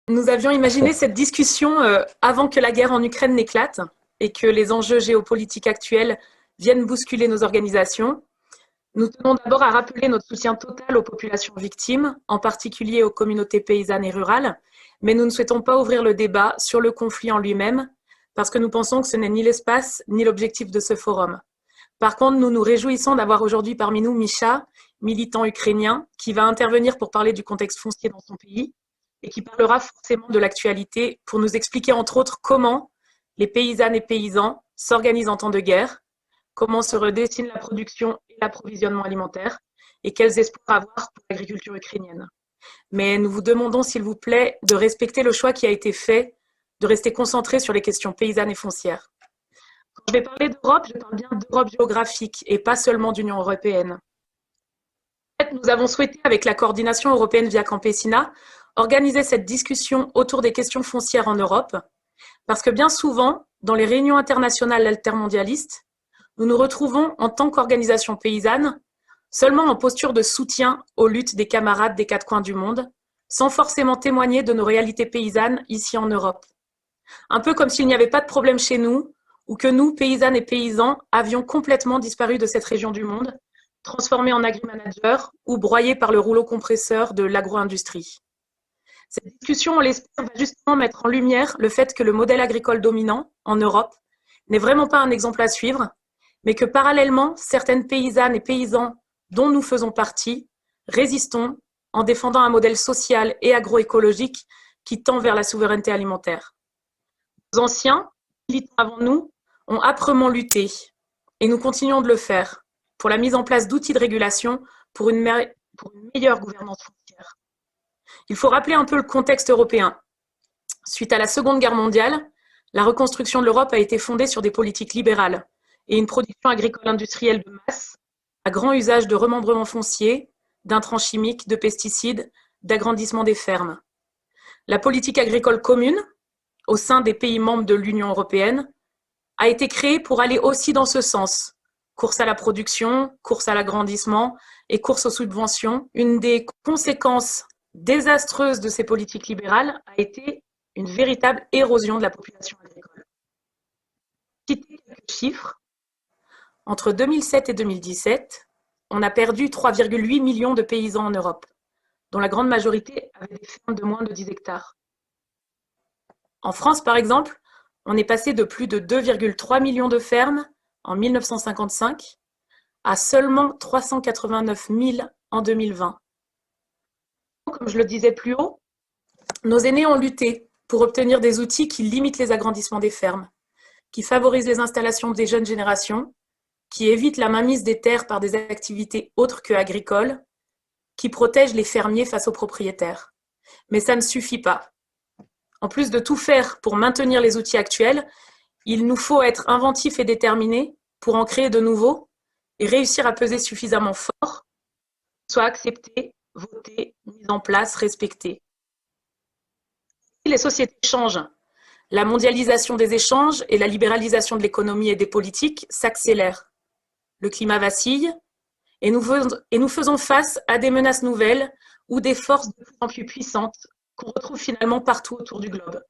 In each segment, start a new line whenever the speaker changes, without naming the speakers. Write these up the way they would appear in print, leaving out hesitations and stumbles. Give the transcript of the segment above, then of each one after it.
Nous avions imaginé cette discussion avant que la guerre en Ukraine n'éclate et que les enjeux géopolitiques actuels viennent bousculer nos organisations. Nous tenons d'abord à rappeler notre soutien total aux populations victimes, en particulier aux communautés paysannes et rurales, mais nous ne souhaitons pas ouvrir le débat sur le conflit en lui-même, parce que nous pensons que ce n'est ni l'espace ni l'objectif de ce forum. Par contre, nous nous réjouissons d'avoir aujourd'hui parmi nous Misha, militant ukrainien, qui va intervenir pour parler du contexte foncier dans son pays et qui parlera forcément de l'actualité pour nous expliquer entre autres comment les paysannes et paysans s'organisent en temps de guerre, comment se redessine la production et l'approvisionnement alimentaire et quels espoirs avoir pour l'agriculture ukrainienne. Mais nous vous demandons s'il vous plaît de respecter le choix qui a été fait, de rester concentré sur les questions paysannes et foncières. Quand je vais parler d'Europe, je parle bien d'Europe géographique et pas seulement d'Union européenne. En fait, nous avons souhaité, avec la coordination européenne via Campesina, organiser cette discussion autour des questions foncières en Europe, parce que bien souvent, dans les réunions internationales altermondialistes, nous nous retrouvons en tant qu'organisation paysanne seulement en posture de soutien aux luttes des camarades des quatre coins du monde, sans forcément témoigner de nos réalités paysannes ici en Europe. Un peu comme s'il n'y avait pas de problème chez nous, ou que nous, paysannes et paysans, avions complètement disparu de cette région du monde, transformés en agri-managers ou broyés par le rouleau compresseur de l'agro-industrie. Cette discussion, on l'espère, va justement mettre en lumière le fait que le modèle agricole dominant, en Europe, n'est vraiment pas un exemple à suivre, mais que parallèlement, certaines paysannes et paysans dont nous faisons partie, résistons en défendant un modèle social et agroécologique qui tend vers la souveraineté alimentaire. Nos anciens, militants avant nous, ont âprement lutté, et nous continuons de le faire, pour la mise en place d'outils de régulation pour une meilleure gouvernance foncière. Il faut rappeler un peu le contexte européen. Suite à la Seconde Guerre mondiale, la reconstruction de l'Europe a été fondée sur des politiques libérales et une production agricole industrielle de masse, à grand usage de remembrements fonciers, d'intrants chimiques, de pesticides, d'agrandissement des fermes. La politique agricole commune, au sein des pays membres de l'Union européenne, a été créée pour aller aussi dans ce sens. Course à la production, course à l'agrandissement et course aux subventions. Une des conséquences désastreuses de ces politiques libérales a été une véritable érosion de la population agricole. Citer quelques chiffres. Entre 2007 et 2017, on a perdu 3,8 millions de paysans en Europe, dont la grande majorité avaient des fermes de moins de 10 hectares. En France, par exemple, on est passé de plus de 2,3 millions de fermes en 1955 à seulement 389 000 en 2020. Comme je le disais plus haut, nos aînés ont lutté pour obtenir des outils qui limitent les agrandissements des fermes, qui favorisent les installations des jeunes générations, qui évitent la mainmise des terres par des activités autres que agricoles, qui protègent les fermiers face aux propriétaires. Mais ça ne suffit pas. En plus de tout faire pour maintenir les outils actuels, il nous faut être inventifs et déterminés pour en créer de nouveaux et réussir à peser suffisamment fort, soit acceptés, votés, mis en place, respectés. Les sociétés changent. La mondialisation des échanges et la libéralisation de l'économie et des politiques s'accélèrent. Le climat vacille et nous faisons face à des menaces nouvelles ou des forces de plus en plus puissantes qu'on retrouve finalement partout autour du globe.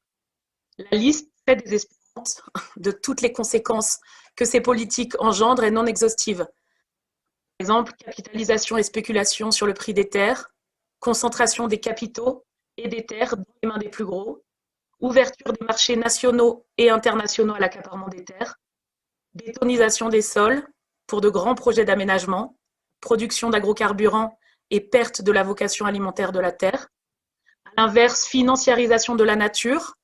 La liste très désespérante de toutes les conséquences que ces politiques engendrent est non exhaustive. Par exemple, capitalisation et spéculation sur le prix des terres, concentration des capitaux et des terres dans les mains des plus gros, ouverture des marchés nationaux et internationaux à l'accaparement des terres, bétonisation des sols pour de grands projets d'aménagement, production d'agrocarburants et perte de la vocation alimentaire de la terre. À l'inverse, financiarisation de la nature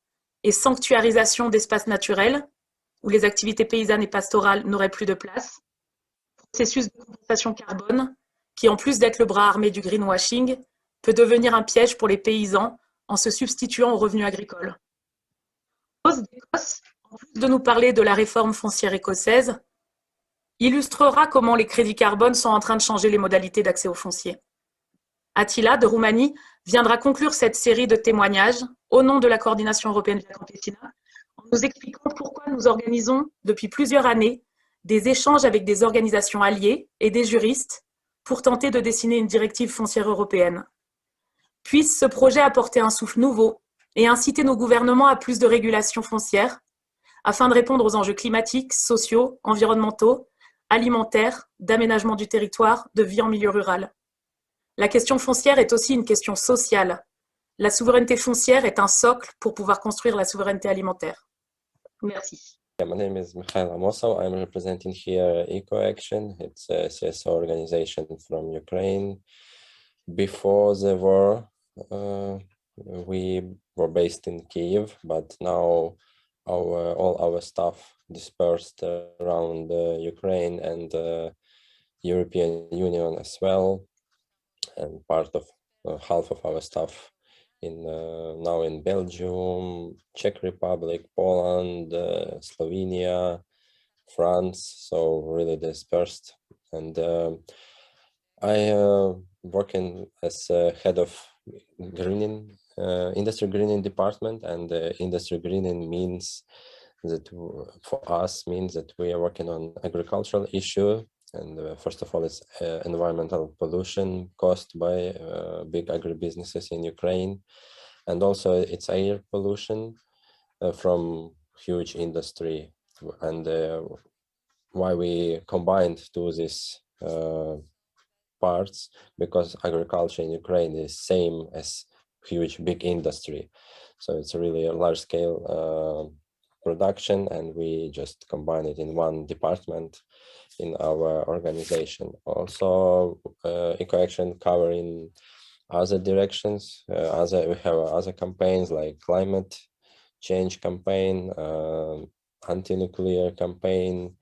et sanctuarisation d'espaces naturels où les activités paysannes et pastorales n'auraient plus de place. Processus de compensation carbone qui, en plus d'être le bras armé du greenwashing, peut devenir un piège pour les paysans en se substituant aux revenus agricoles. Roz d'Écosse, en plus de nous parler de la réforme foncière écossaise, illustrera comment les crédits carbone sont en train de changer les modalités d'accès au foncier. Attila, de Roumanie, viendra conclure cette série de témoignages au nom de la coordination européenne via Campesina, en nous expliquant pourquoi nous organisons depuis plusieurs années des échanges avec des organisations alliées et des juristes pour tenter de dessiner une directive foncière européenne. Puisse ce projet apporter un souffle nouveau et inciter nos gouvernements à plus de régulation foncière afin de répondre aux enjeux climatiques, sociaux, environnementaux, alimentaires, d'aménagement du territoire, de vie en milieu rural. La question foncière est aussi une question sociale. La souveraineté foncière est un socle pour pouvoir construire la souveraineté alimentaire. Merci.
Yeah, my name is Mykhailo Amosov. I'm representing here EcoAction. It's a CSO organization from Ukraine. Before the war, we were based in Kiev, but now all our staff dispersed around Ukraine and European Union as well, and part of half of our staff now in Belgium, Czech Republic, Poland, Slovenia, France, so really dispersed. And I working as head of greening, industry greening department, and industry greening means that for us means that we are working on agricultural issue. And first of all, it's environmental pollution caused by big agribusinesses in Ukraine. And also it's air pollution from huge industry. And why we combined to these parts, because agriculture in Ukraine is same as huge big industry. So it's really a large scale production, and we just combine it in one department in our organization. Also, EcoAction covering other directions. We have other campaigns like climate change campaign, anti-nuclear campaign,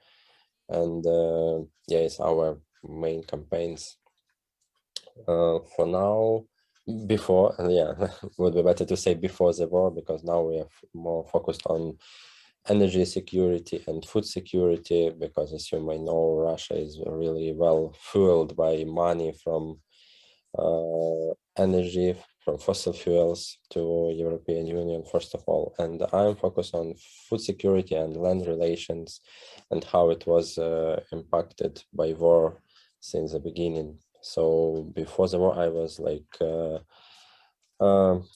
and yeah, it's our main campaigns. For now, before, yeah, would be better to say before the war, because now we are more focused on energy security and food security, because as you may know, Russia is really well fueled by money from energy, from fossil fuels to European Union, first of all. And I'm focused on food security and land relations and how it was impacted by war since the beginning. So before the war, I was like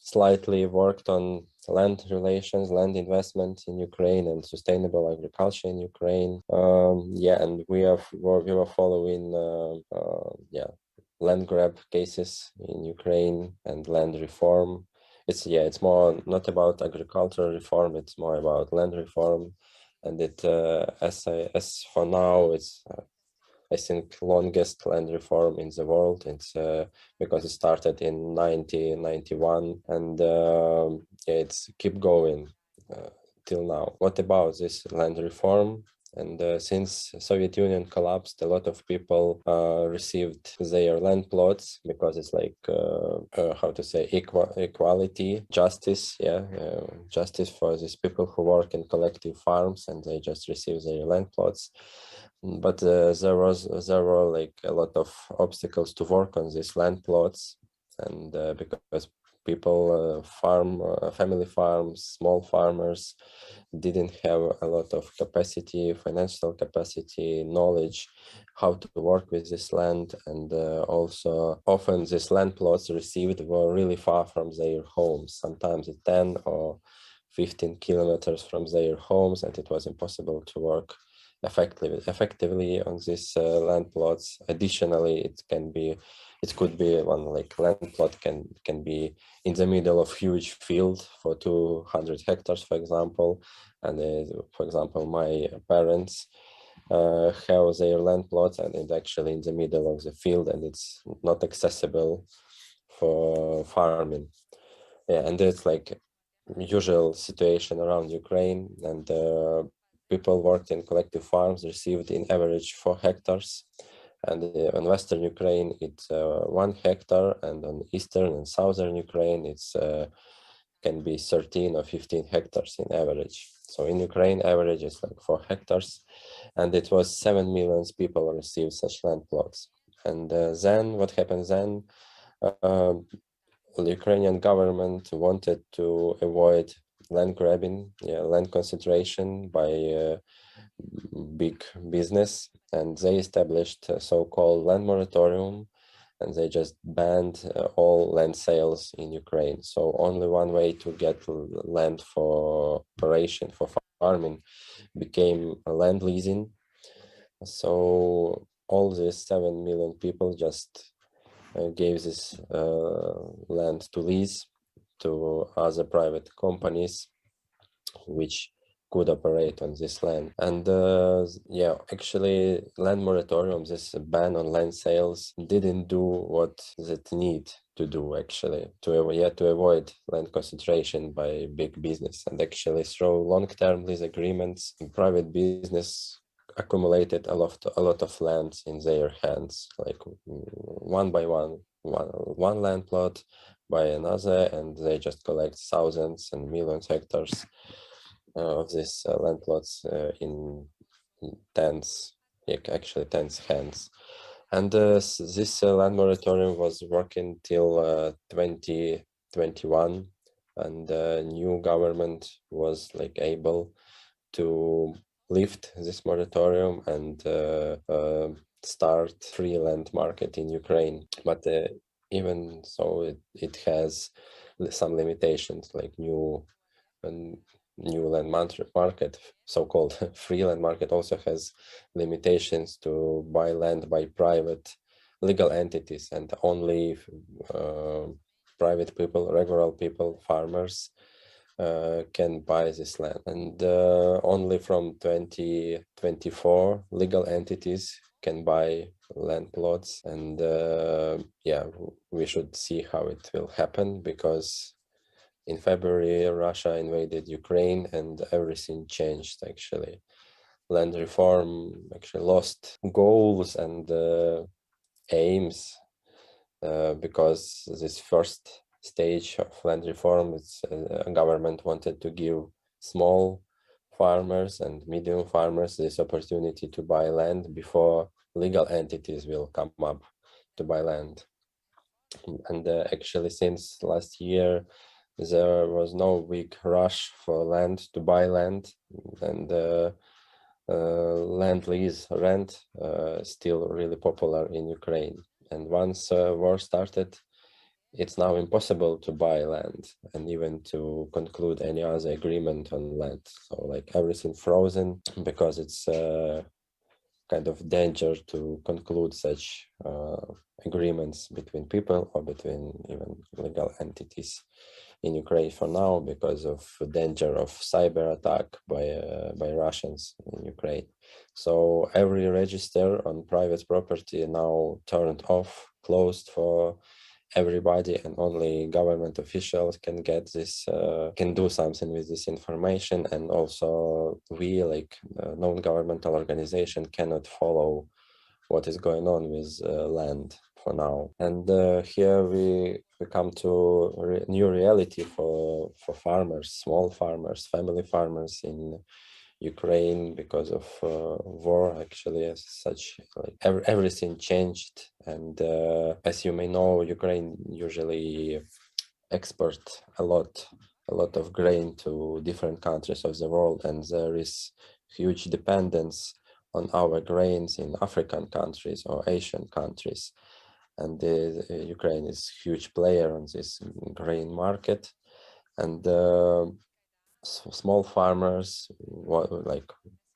slightly worked on land relations, land investment in Ukraine, and sustainable agriculture in Ukraine. Yeah, and we were following land grab cases in Ukraine and land reform. It's more not about agricultural reform; it's more about land reform. And it as for now, it's I think longest land reform in the world. It's because it started in 1991, and it's keep going till now. What about this land reform? And since Soviet Union collapsed, a lot of people received their land plots, because it's like how to say, equality, justice, justice for these people who work in collective farms, and they just receive their land plots. But there were like a lot of obstacles to work on these land plots, and because people family farms, small farmers didn't have a lot of capacity, financial capacity, knowledge how to work with this land. And also often these land plots received were really far from their homes, sometimes 10 or 15 kilometers from their homes, and it was impossible to work effectively on these land plots. Additionally, it could be one like land plot can be in the middle of huge field for 200 hectares, for example. And for example, my parents have their land plots, and it's actually in the middle of the field, and it's not accessible for farming. Yeah, and it's like usual situation around Ukraine, and people worked in collective farms received in average 4 hectares. And in Western Ukraine, it's 1 hectare, and on Eastern and Southern Ukraine, it's can be 13 or 15 hectares in average. So in Ukraine, average is like 4 hectares, and it was 7 million people received such land plots. And then what happened then? The Ukrainian government wanted to avoid land grabbing, land concentration by big business, and they established a so-called land moratorium, and they just banned all land sales in Ukraine. So only one way to get land for operation, for farming, became land leasing. So all these 7 million people just gave this land to lease to other private companies which could operate on this land. And yeah, actually land moratorium, this ban on land sales, didn't do what it need to do actually to avoid land concentration by big business. And actually through long-term lease agreements, private business accumulated a lot of land in their hands, like one by one land plot by another, and they just collect thousands and millions hectares of these land plots in tens, actually tens hands. And this land moratorium was working till 2021, and the new government was like able to lift this moratorium and start free land market in Ukraine. But even so, it has some limitations, like new land market, so-called free land market, also has limitations to buy land by private legal entities, and only private people, regular people, farmers can buy this land. And only from 2024 legal entities can buy land plots. And yeah, we should see how it will happen, because in February Russia invaded Ukraine and everything changed actually. Land reform actually lost goals and aims because this first stage of land reform, government wanted to give small farmers and medium farmers this opportunity to buy land before legal entities will come up to buy land. And actually since last year there was no big rush for land to buy land, and land lease rent still really popular in Ukraine. And once war started, it's now impossible to buy land and even to conclude any other agreement on land. So like everything frozen, because it's kind of danger to conclude such agreements between people or between even legal entities in Ukraine for now, because of danger of cyber attack by Russians in Ukraine. So every register on private property now turned off, closed for everybody, and only government officials can get this, can do something with this information. And also we, like non-governmental organization, cannot follow what is going on with land for now. And here we come to new reality for farmers, small farmers, family farmers in Ukraine, because of war. Actually, as such, like everything changed. And as you may know, Ukraine usually export a lot of grain to different countries of the world, and there is huge dependence on our grains in African countries or Asian countries. And Ukraine is a huge player on this grain market. And small farmers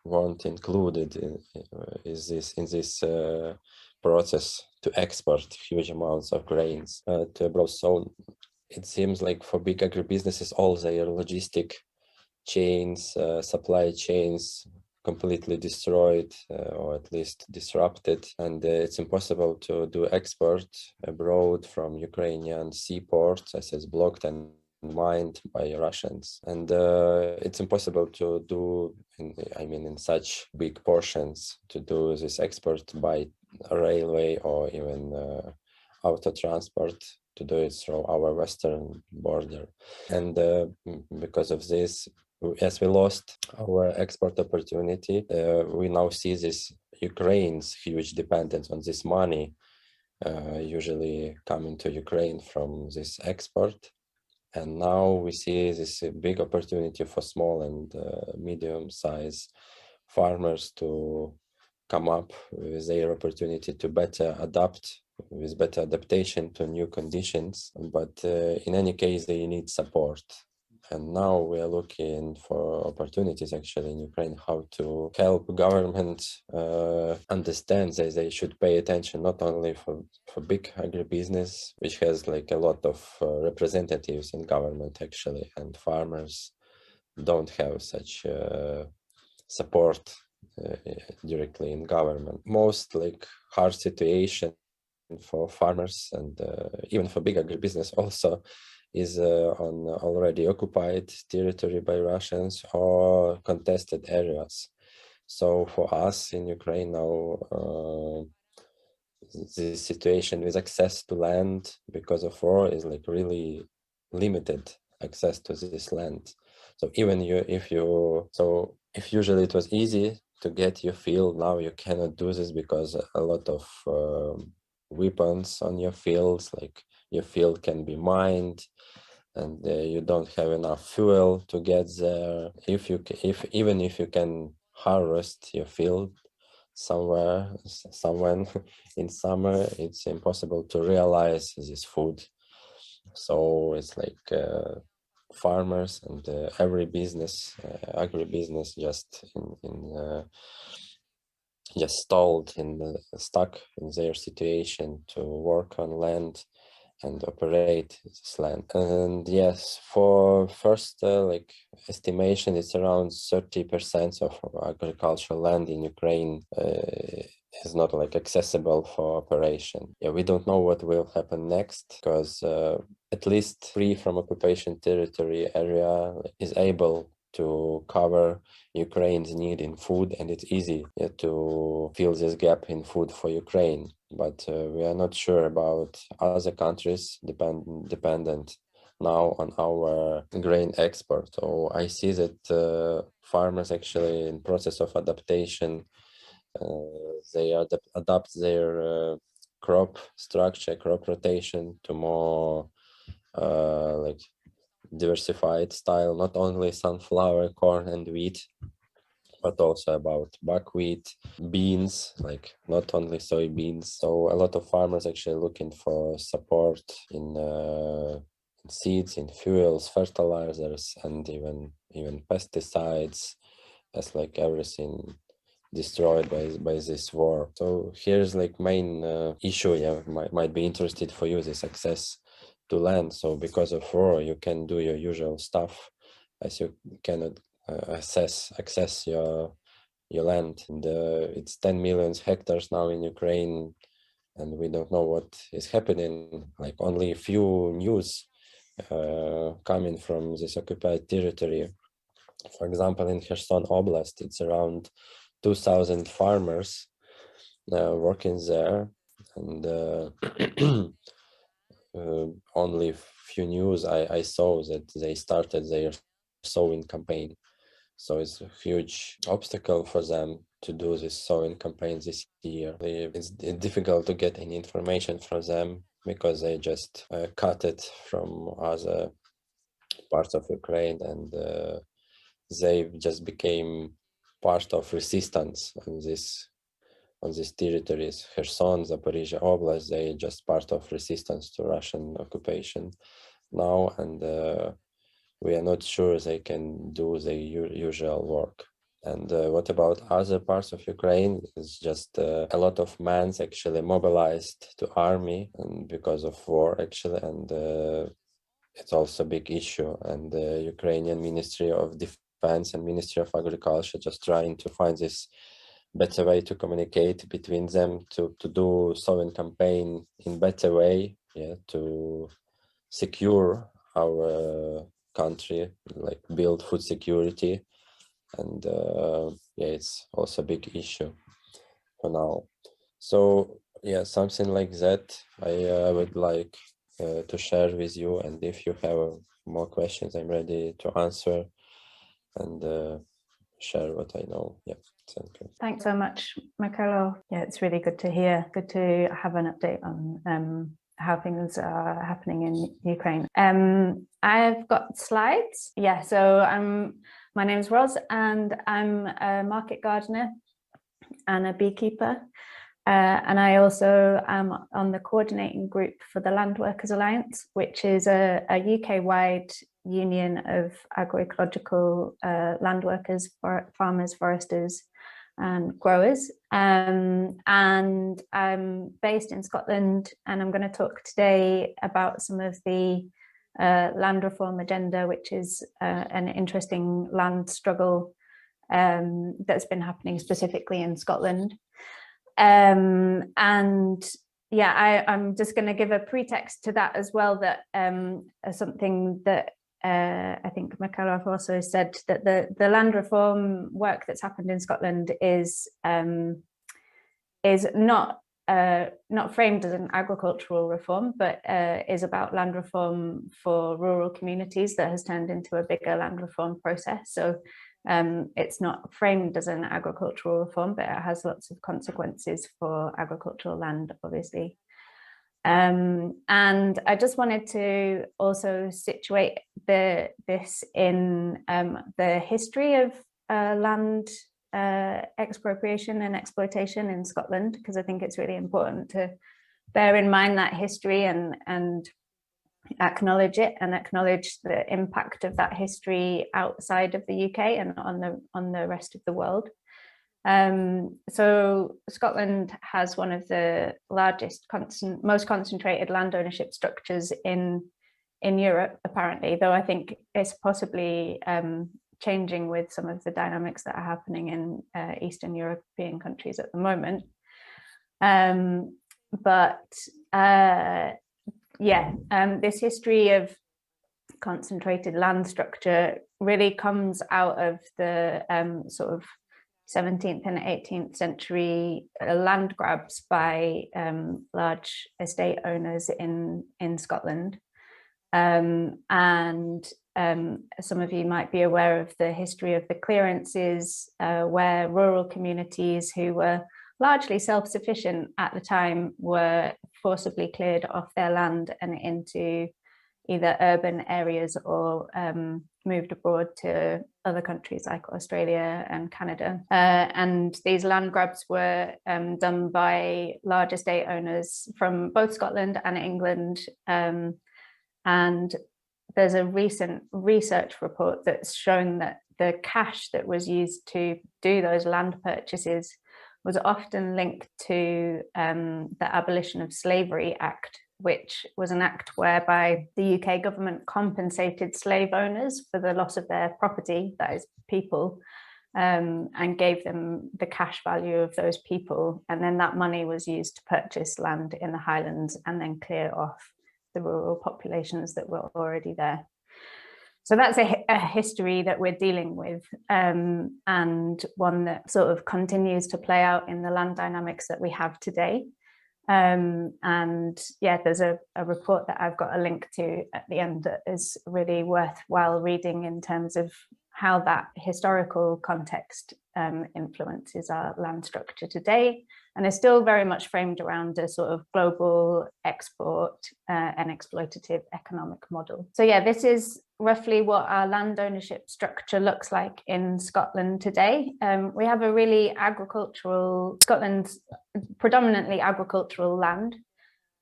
weren't included in this process to export huge amounts of grains to abroad. So it seems like for big agribusinesses, all their logistic chains, supply chains, completely destroyed or at least disrupted, and it's impossible to do export abroad from Ukrainian seaports, as it's blocked and mined by Russians. And it's impossible to do, in such big portions, to do this export by railway or even auto transport, to do it through our western border. And because of this, as we lost our export opportunity, we now see this Ukraine's huge dependence on this money usually coming to Ukraine from this export. And now we see this big opportunity for small and medium-sized farmers to come up with their opportunity to better adapt, with better adaptation to new conditions. But in any case, they need support. And now we are looking for opportunities actually in Ukraine, how to help government understand that they should pay attention not only for big agribusiness, which has like a lot of representatives in government actually, and farmers don't have such support directly in government. Most like hard situation for farmers and even for big agribusiness also is on already occupied territory by Russians or contested areas. So for us in Ukraine now, the situation with access to land because of war is like really limited access to this land. So even if usually it was easy to get your field, now you cannot do this because a lot of weapons on your fields, like your field can be mined, and you don't have enough fuel to get there. Even if you can harvest your field somewhere in summer, it's impossible to realize this food. So it's like farmers and every business, agribusiness, just just stalled stuck in their situation to work on land and operate this land. And yes, for first like estimation, it's around 30% of agricultural land in Ukraine is not like accessible for operation. Yeah, we don't know what will happen next, because at least free from occupation territory area is able to cover Ukraine's need in food, and it's easy to fill this gap in food for Ukraine. But we are not sure about other countries dependent now on our grain export. So I see that farmers actually in process of adaptation, they adapt their crop structure, crop rotation to more like diversified style, not only sunflower, corn and wheat, but also about buckwheat, beans, like not only soybeans. So a lot of farmers actually looking for support in seeds, in fuels, fertilizers, and even pesticides, as like everything destroyed by this war. So here's like main issue, might be interested for you, this access to land. So because of war, you can do your usual stuff, as you cannot access your land. And it's 10 million hectares now in Ukraine, and we don't know what is happening. Like only a few news coming from this occupied territory. For example, in Kherson Oblast, it's around 2,000 farmers working there, and only few news I saw that they started their sowing campaign. So it's a huge obstacle for them to do this sowing campaign this year. It's difficult to get any information from them because they just cut it from other parts of Ukraine, and they just became part of resistance on these territories. Kherson, Zaporizhia Oblast, they just part of resistance to Russian occupation now, and we are not sure they can do the usual work. And what about other parts of Ukraine? It's just a lot of men actually mobilized to army, and because of war actually, and it's also a big issue. And the Ukrainian Ministry of Defense and Ministry of Agriculture just trying to find this better way to communicate between them, to do sowing campaign in better way, to secure our country, like build food security. And it's also a big issue for now. So something like that I would like to share with you, and if you have more questions, I'm ready to answer and share what I know. Thank you.
Thanks so much, Mykhailo. It's really good to hear, good to have an update on how things are happening in Ukraine. I've got slides. So my name is Roz, and I'm a market gardener and a beekeeper. And I also am on the coordinating group for the Land Workers Alliance, which is a UK-wide union of agroecological land workers, farmers, foresters, and growers. And I'm based in Scotland, and I'm going to talk today about some of the land reform agenda, which is an interesting land struggle that's been happening specifically in Scotland. And yeah, I'm just going to give a pretext to that as well, that something that I think Mykhailo also said, that the land reform work that's happened in Scotland is not framed as an agricultural reform, but is about land reform for rural communities that has turned into a bigger land reform process. So it's not framed as an agricultural reform, but it has lots of consequences for agricultural land, obviously. And I just wanted to also situate this in the history of land expropriation and exploitation in Scotland, because I think it's really important to bear in mind that history and acknowledge it, and acknowledge the impact of that history outside of the UK and on the rest of the world. So Scotland has one of the largest, most concentrated land ownership structures in Europe, apparently, though I think it's possibly changing with some of the dynamics that are happening in Eastern European countries at the moment. This history of concentrated land structure really comes out of the sort of 17th and 18th century land grabs by large estate owners in Scotland. And some of you might be aware of the history of the clearances, where rural communities who were largely self-sufficient at the time were forcibly cleared off their land and into either urban areas or moved abroad to other countries like Australia and Canada. And these land grabs were done by large estate owners from both Scotland and England. And there's a recent research report that's shown that the cash that was used to do those land purchases was often linked to the Abolition of Slavery Act, which was an act whereby the UK government compensated slave owners for the loss of their property, that is people, and gave them the cash value of those people. And then that money was used to purchase land in the Highlands and then clear off the rural populations that were already there. So that's a history that we're dealing with, and one that sort of continues to play out in the land dynamics that we have today. And yeah, there's a report that I've got a link to at the end that is really worthwhile reading in terms of how that historical context influences our land structure today, and is still very much framed around a sort of global export and exploitative economic model. So yeah, this is roughly what our land ownership structure looks like in Scotland today. We have a really Scotland's predominantly agricultural land,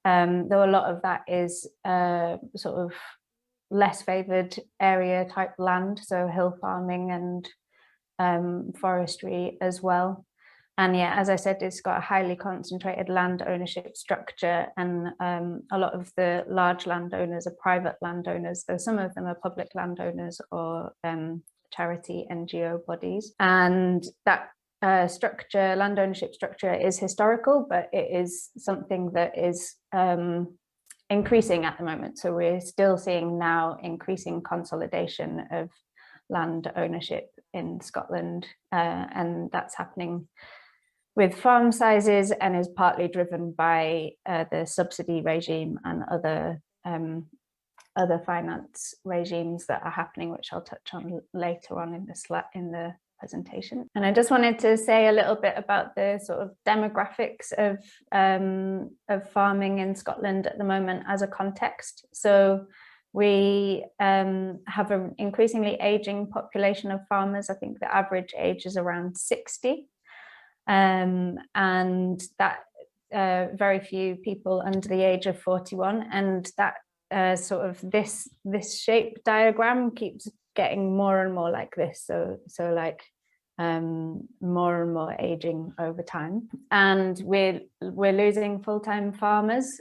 though a lot of that is sort of less favoured area type land, so hill farming and forestry as well. And yeah, as I said, it's got a highly concentrated land ownership structure, and a lot of the large landowners are private landowners, though some of them are public landowners or charity NGO bodies. And that land ownership structure is historical, but it is something that is increasing at the moment. So we're still seeing now increasing consolidation of land ownership in Scotland, and that's happening with farm sizes and is partly driven by the subsidy regime and other finance regimes that are happening, which I'll touch on later on in the presentation. And I just wanted to say a little bit about the sort of demographics of farming in Scotland at the moment as a context. So we have an increasingly aging population of farmers. I think the average age is around 60. and that very few people under the age of 41, and that sort of this shape diagram keeps getting more and more like this, so like more and more aging over time, and we're losing full-time farmers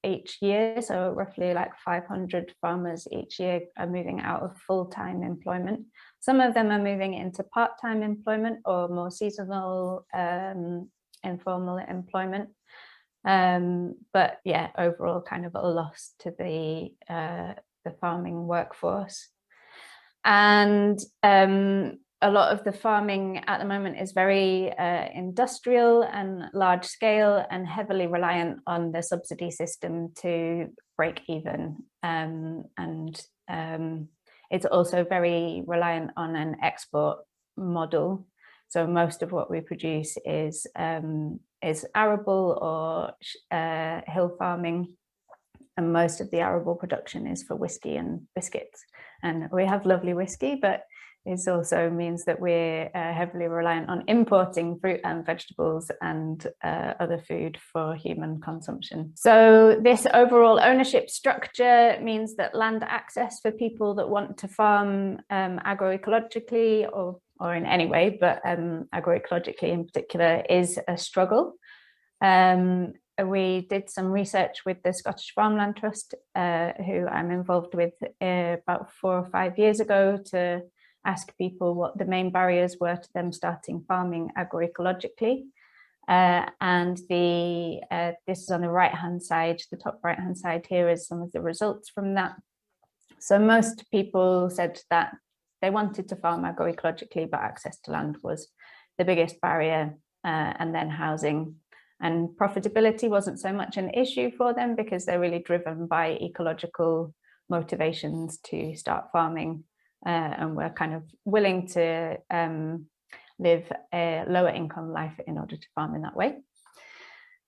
each year. So roughly like 500 farmers each year are moving out of full-time employment. Some of them are moving into part-time employment or more seasonal informal employment, but yeah, overall kind of a loss to the farming workforce. And a lot of the farming at the moment is very industrial and large scale and heavily reliant on the subsidy system to break even. And it's also very reliant on an export model. So most of what we produce is arable or hill farming. And most of the arable production is for whiskey and biscuits. And we have lovely whiskey, but it also means that we're heavily reliant on importing fruit and vegetables and other food for human consumption. So this overall ownership structure means that land access for people that want to farm agroecologically or in any way, but agroecologically in particular, is a struggle. We did some research with the Scottish Farmland Trust, who I'm involved with about 4 or 5 years ago, to ask people what the main barriers were to them starting farming agroecologically. And this is on the right-hand side, the top right-hand side here is some of the results from that. So most people said that they wanted to farm agroecologically, but access to land was the biggest barrier, and then housing. And profitability wasn't so much an issue for them because they're really driven by ecological motivations to start farming, and we're kind of willing to live a lower income life in order to farm in that way.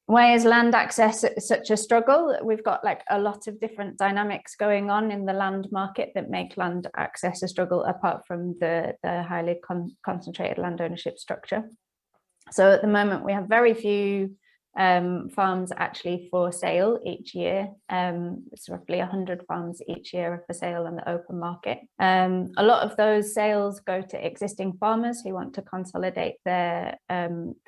Why is land access such a struggle? We've got like a lot of different dynamics going on in the land market that make land access a struggle, apart from the highly concentrated land ownership structure. So at the moment we have very few farms actually for sale each year. It's roughly 100 farms each year are for sale in the open market. A lot of those sales go to existing farmers who want to consolidate their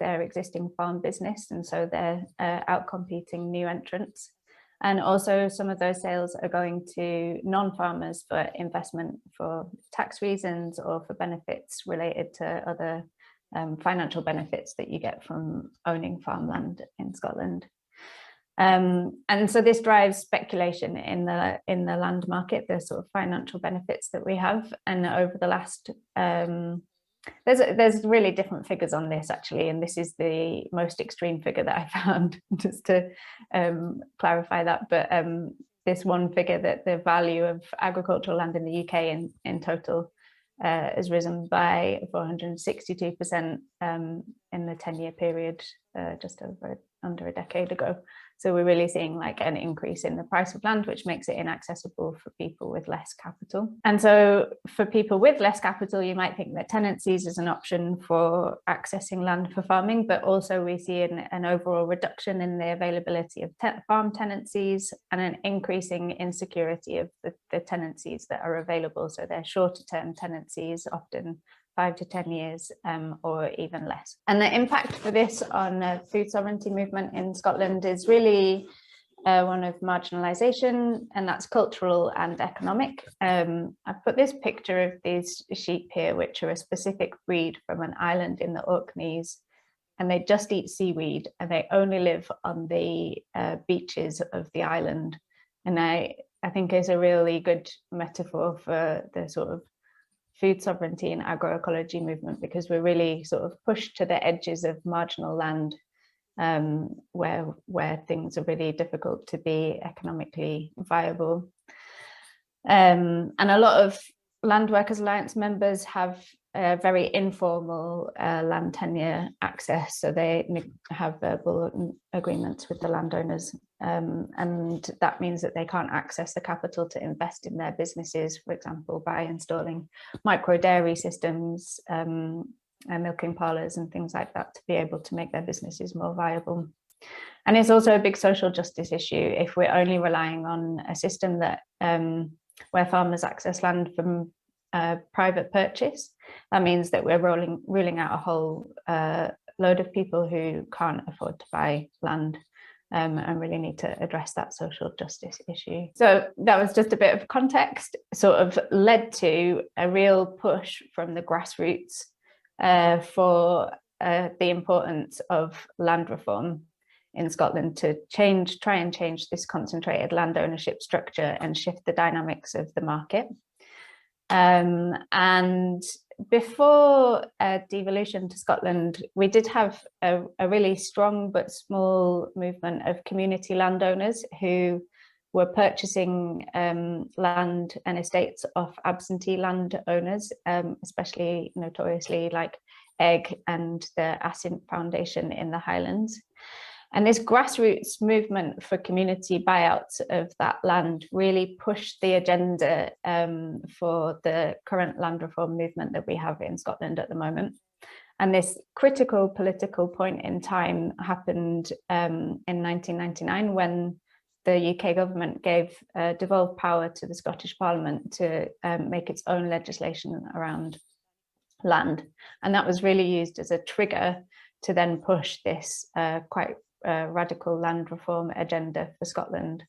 existing farm business, and so they're outcompeting new entrants. And also some of those sales are going to non-farmers for investment for tax reasons or for benefits related to other financial benefits that you get from owning farmland in Scotland. And so this drives speculation in the land market, the sort of financial benefits that we have. And over the last, there's really different figures on this actually, and this is the most extreme figure that I found, just to clarify that. But this one figure, that the value of agricultural land in the UK in total has risen by 462% in the 10-year period, just under a decade ago. So we're really seeing like an increase in the price of land, which makes it inaccessible for people with less capital. And so for people with less capital, you might think that tenancies is an option for accessing land for farming, but also we see an overall reduction in the availability of farm tenancies and an increasing insecurity of the tenancies that are available. So they're shorter term tenancies, often 5 to 10 years or even less. And the impact for this on the food sovereignty movement in Scotland is really one of marginalisation, and that's cultural and economic. I've put this picture of these sheep here, which are a specific breed from an island in the Orkneys, and they just eat seaweed and they only live on the beaches of the island. And I think is a really good metaphor for the sort of food sovereignty and agroecology movement, because we're really sort of pushed to the edges of marginal land, where things are really difficult to be economically viable. And a lot of Land Workers Alliance members have very informal land tenure access, so they have verbal agreements with the landowners, and that means that they can't access the capital to invest in their businesses, for example, by installing micro dairy systems milking parlours and things like that to be able to make their businesses more viable. And it's also a big social justice issue if we're only relying on a system that where farmers access land from private purchase. That means that we're ruling out a whole load of people who can't afford to buy land, and really need to address that social justice issue. So that was just a bit of context, sort of led to a real push from the grassroots for the importance of land reform in Scotland to try and change this concentrated land ownership structure and shift the dynamics of the market. And before devolution to Scotland, we did have a really strong but small movement of community landowners who were purchasing land and estates off absentee landowners, especially notoriously like Egg and the Assynt Foundation in the Highlands. And this grassroots movement for community buyouts of that land really pushed the agenda for the current land reform movement that we have in Scotland at the moment. And this critical political point in time happened in 1999 when the UK government gave devolved power to the Scottish Parliament to make its own legislation around land. And that was really used as a trigger to then push this quite radical land reform agenda for Scotland.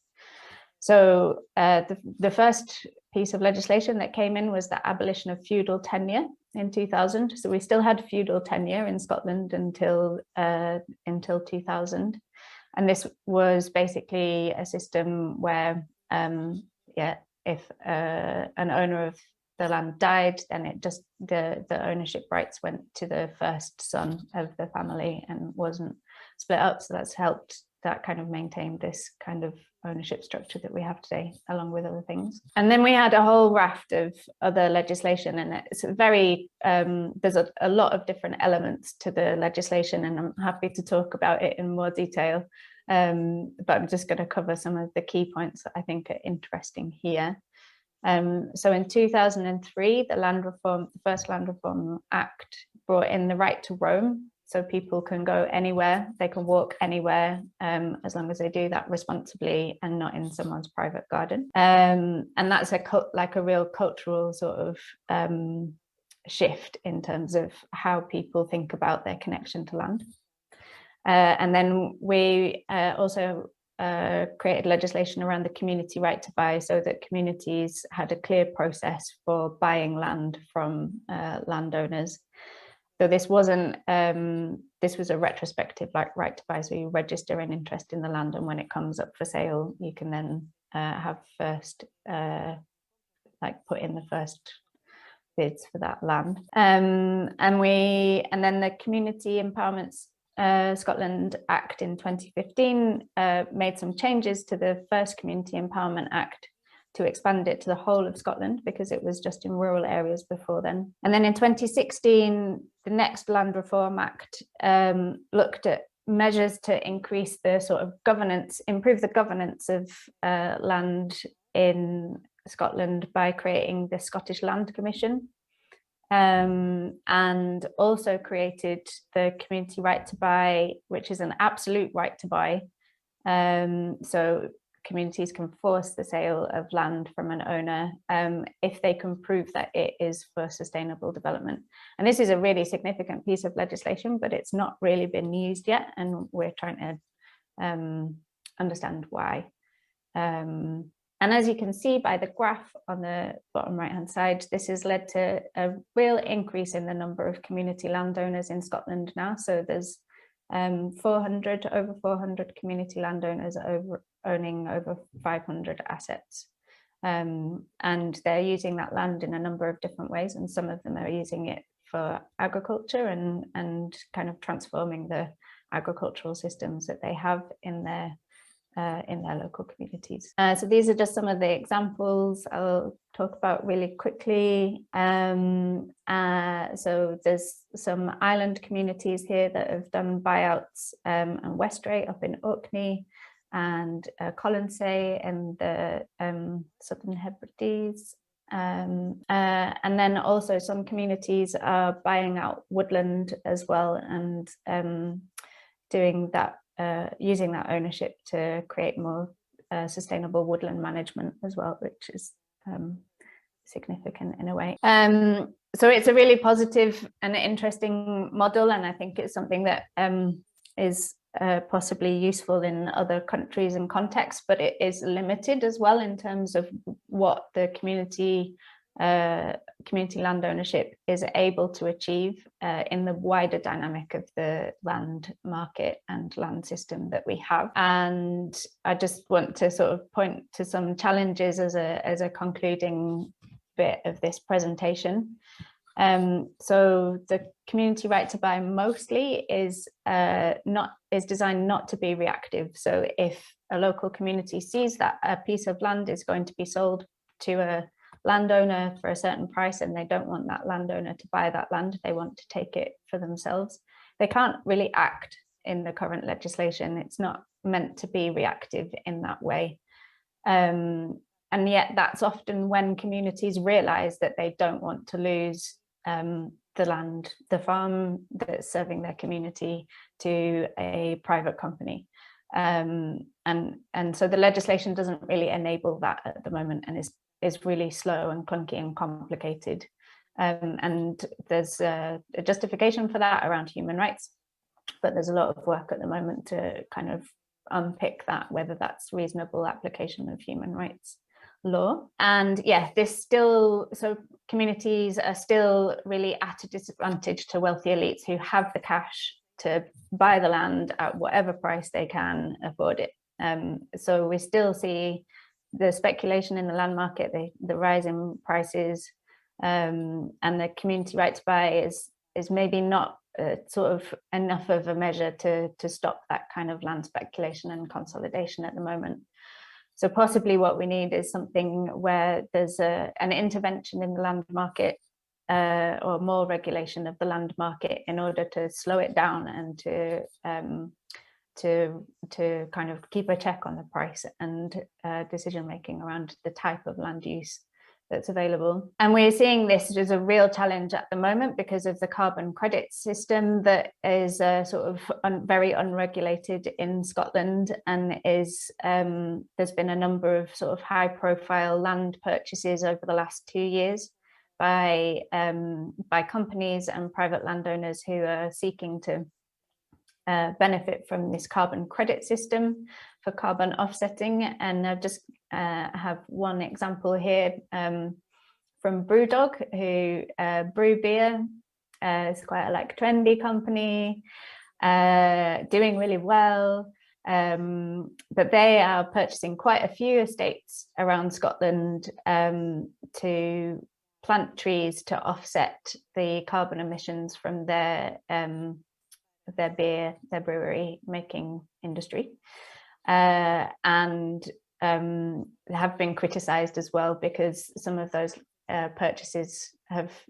So the first piece of legislation that came in was the abolition of feudal tenure in 2000. So we still had feudal tenure in Scotland until 2000. And this was basically a system where, if an owner of the land died, then it just the ownership rights went to the first son of the family and wasn't split up. So that's helped that kind of maintain this kind of ownership structure that we have today, along with other things. And then we had a whole raft of other legislation, and it's very there's a lot of different elements to the legislation, and I'm happy to talk about it in more detail, but I'm just going to cover some of the key points that I think are interesting here. So in 2003, the first Land Reform Act brought in the right to roam. So people can go anywhere, they can walk anywhere, as long as they do that responsibly and not in someone's private garden. And that's a real cultural sort of shift in terms of how people think about their connection to land. And then we also created legislation around the community right to buy, so that communities had a clear process for buying land from landowners. So this wasn't, this was a retrospective right to buy. So you register an interest in the land, and when it comes up for sale, you can then have first, put in the first bids for that land. And then the Community Empowerment Scotland Act in 2015 made some changes to the first Community Empowerment Act to expand it to the whole of Scotland, because it was just in rural areas before then. And then in 2016, the next Land Reform Act looked at measures to increase the sort of governance, improve the governance of land in Scotland by creating the Scottish Land Commission, and also created the community right to buy, which is an absolute right to buy. So communities can force the sale of land from an owner if they can prove that it is for sustainable development. And this is a really significant piece of legislation, but it's not really been used yet, and we're trying to understand why. And as you can see by the graph on the bottom right-hand side, this has led to a real increase in the number of community landowners in Scotland now. So there's over 400 community landowners owning over 500 assets. And they're using that land in a number of different ways, and some of them are using it for agriculture and kind of transforming the agricultural systems that they have in their local communities. So these are just some of the examples I'll talk about really quickly. So there's some island communities here that have done buyouts, and Westray up in Orkney, and Colonsay in the Southern Hebrides, And then also some communities are buying out woodland as well, and doing that, using that ownership to create more sustainable woodland management as well, which is significant in a way. So it's a really positive and interesting model, and I think it's something that is possibly useful in other countries and contexts, but it is limited as well in terms of what the community land ownership is able to achieve in the wider dynamic of the land market and land system that we have. And I just want to sort of point to some challenges as a concluding bit of this presentation. So the community right to buy mostly is designed not to be reactive. So if a local community sees that a piece of land is going to be sold to a landowner for a certain price, and they don't want that landowner to buy that land, they want to take it for themselves, they can't really act in the current legislation. It's not meant to be reactive in that way. And yet that's often when communities realize that they don't want to lose the land, the farm that's serving their community, to a private company. And so the legislation doesn't really enable that at the moment, and is really slow and clunky and complicated. And there's a justification for that around human rights, but there's a lot of work at the moment to kind of unpick that, whether that's reasonable application of human rights law. And yeah, so communities are still really at a disadvantage to wealthy elites who have the cash to buy the land at whatever price they can afford it. So we still see the speculation in the land market, the rise in prices, and the community right to buy is maybe not sort of enough of a measure to stop that kind of land speculation and consolidation at the moment. So possibly what we need is something where there's an intervention in the land market, or more regulation of the land market in order to slow it down and to kind of keep a check on the price and decision making around the type of land use that's available. And we're seeing this as a real challenge at the moment because of the carbon credit system that is sort of very unregulated in Scotland, and is there's been a number of sort of high profile land purchases over the last 2 years by companies and private landowners who are seeking to benefit from this carbon credit system for carbon offsetting. And I just have one example here from Brewdog, who brew beer. It's quite a trendy company, doing really well, but they are purchasing quite a few estates around Scotland to plant trees to offset the carbon emissions from their brewery making industry, and have been criticized as well because some of those purchases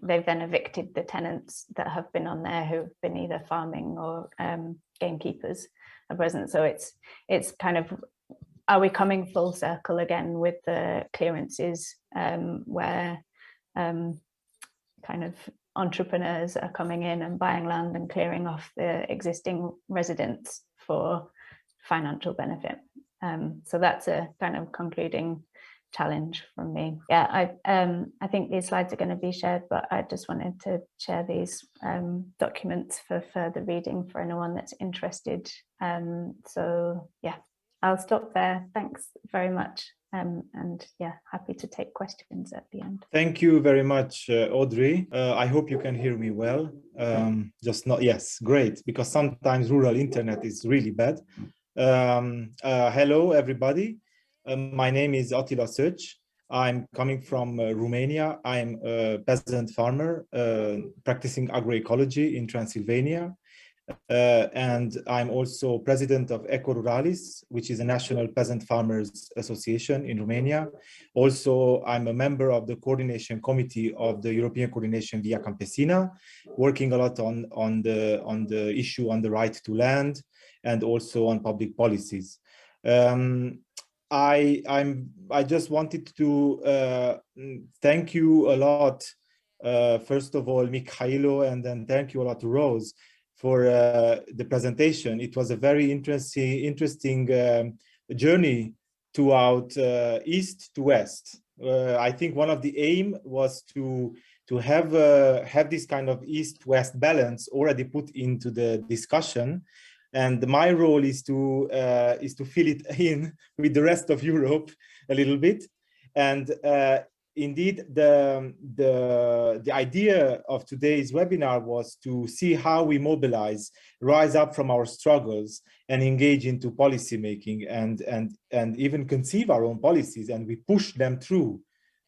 they've then evicted the tenants that have been on there, who've been either farming or gamekeepers at present. So it's kind of, are we coming full circle again with the clearances, where kind of entrepreneurs are coming in and buying land and clearing off the existing residents for financial benefit. So that's a kind of concluding challenge from me. Yeah, I think these slides are going to be shared, but I just wanted to share these documents for further reading for anyone that's interested. So yeah, I'll stop there. Thanks very much. And yeah, happy to take questions at the end.
Thank you very much, Audrey. I hope you can hear me well. Yes, great, because sometimes rural internet is really bad. Hello, everybody. My name is Attila Szocs. I'm coming from Romania. I'm a peasant farmer practicing agroecology in Transylvania. And I'm also president of Eco Ruralis, which is a national peasant farmers association in Romania. Also, I'm a member of the coordination committee of the European Coordination Via Campesina, working a lot on the issue on the right to land and also on public policies. I just wanted to thank you a lot. First of all, Mykhailo, and then thank you a lot to Roz for the presentation. It was a very interesting journey throughout east to west. I think one of the aim was to have this kind of east-west balance already put into the discussion, and my role is to fill it in with the rest of Europe a little bit. And indeed, the idea of today's webinar was to see how we mobilize, rise up from our struggles, and engage into policy making, and even conceive our own policies, and we push them through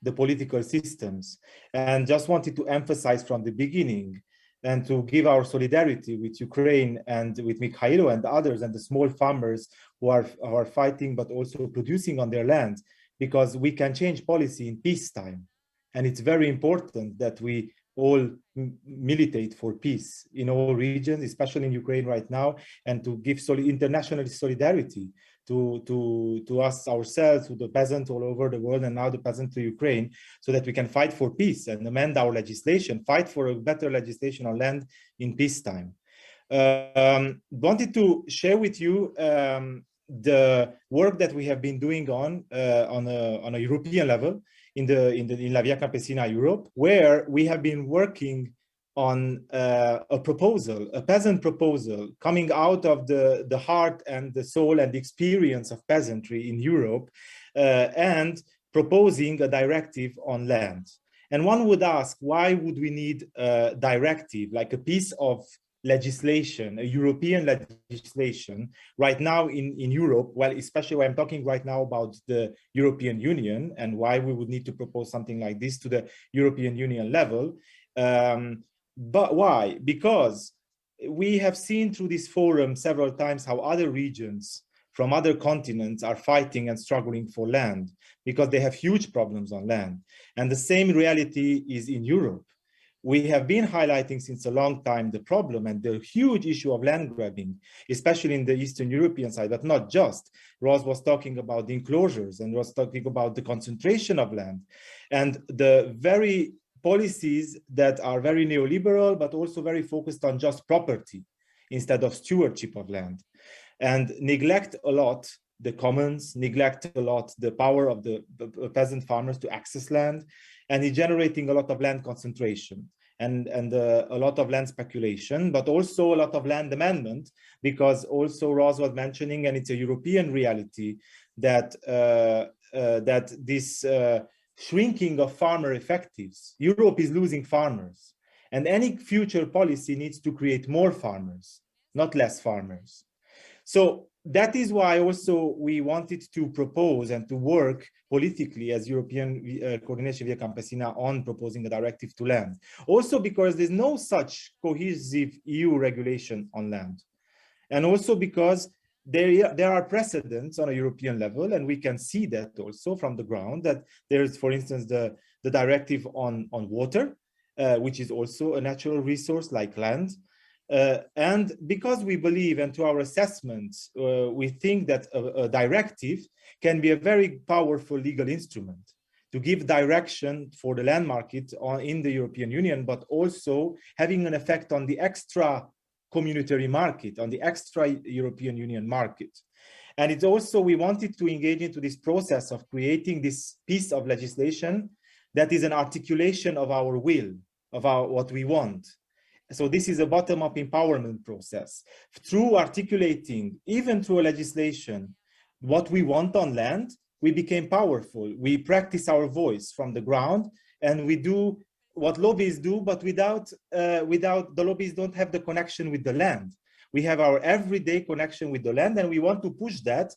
the political systems. And just wanted to emphasize from the beginning and to give our solidarity with Ukraine and with Mykhailo and others and the small farmers who are fighting but also producing on their land, because we can change policy in peacetime. And it's very important that we all militate for peace in all regions, especially in Ukraine right now, and to give international solidarity to us ourselves, to the peasants all over the world, and now the peasants to Ukraine, so that we can fight for peace and amend our legislation, fight for a better legislation on land in peacetime. Wanted to share with you the work that we have been doing on a European level in La Via Campesina Europe, where we have been working on a proposal, a peasant proposal coming out of the heart and the soul and the experience of peasantry in Europe, and proposing a directive on land. And one would ask, why would we need a directive, like a piece of legislation, a European legislation right now in Europe? Well, especially when I'm talking right now about the European Union and why we would need to propose something like this to the European Union level. But why? Because we have seen through this forum several times how other regions from other continents are fighting and struggling for land because they have huge problems on land. And the same reality is in Europe. We have been highlighting since a long time the problem and the huge issue of land grabbing, especially in the Eastern European side, but not just. Roz was talking about the enclosures and was talking about the concentration of land and the very policies that are very neoliberal, but also very focused on just property instead of stewardship of land, and neglect a lot the commons, neglect a lot the power of the peasant farmers to access land, and it's generating a lot of land concentration and a lot of land speculation, but also a lot of land amendment, because also Roz was mentioning, and it's a European reality, that this shrinking of farmer effectives. Europe is losing farmers, and any future policy needs to create more farmers, not less farmers. So that is why also we wanted to propose and to work politically as European Coordination Via Campesina on proposing a directive to land. Also because there's no such cohesive EU regulation on land. And also because there are precedents on a European level, and we can see that also from the ground, that there's, for instance, the directive on water, which is also a natural resource like land. And because we believe, and to our assessments, we think that a directive can be a very powerful legal instrument to give direction for the land market in the European Union, but also having an effect on the extra communitary market, on the extra European Union market. And it's also, we wanted to engage into this process of creating this piece of legislation that is an articulation of our will, of what we want. So this is a bottom-up empowerment process. Through articulating, even through a legislation, what we want on land, we became powerful. We practice our voice from the ground, and we do what lobbyists do, but without the lobbyists don't have the connection with the land. We have our everyday connection with the land, and we want to push that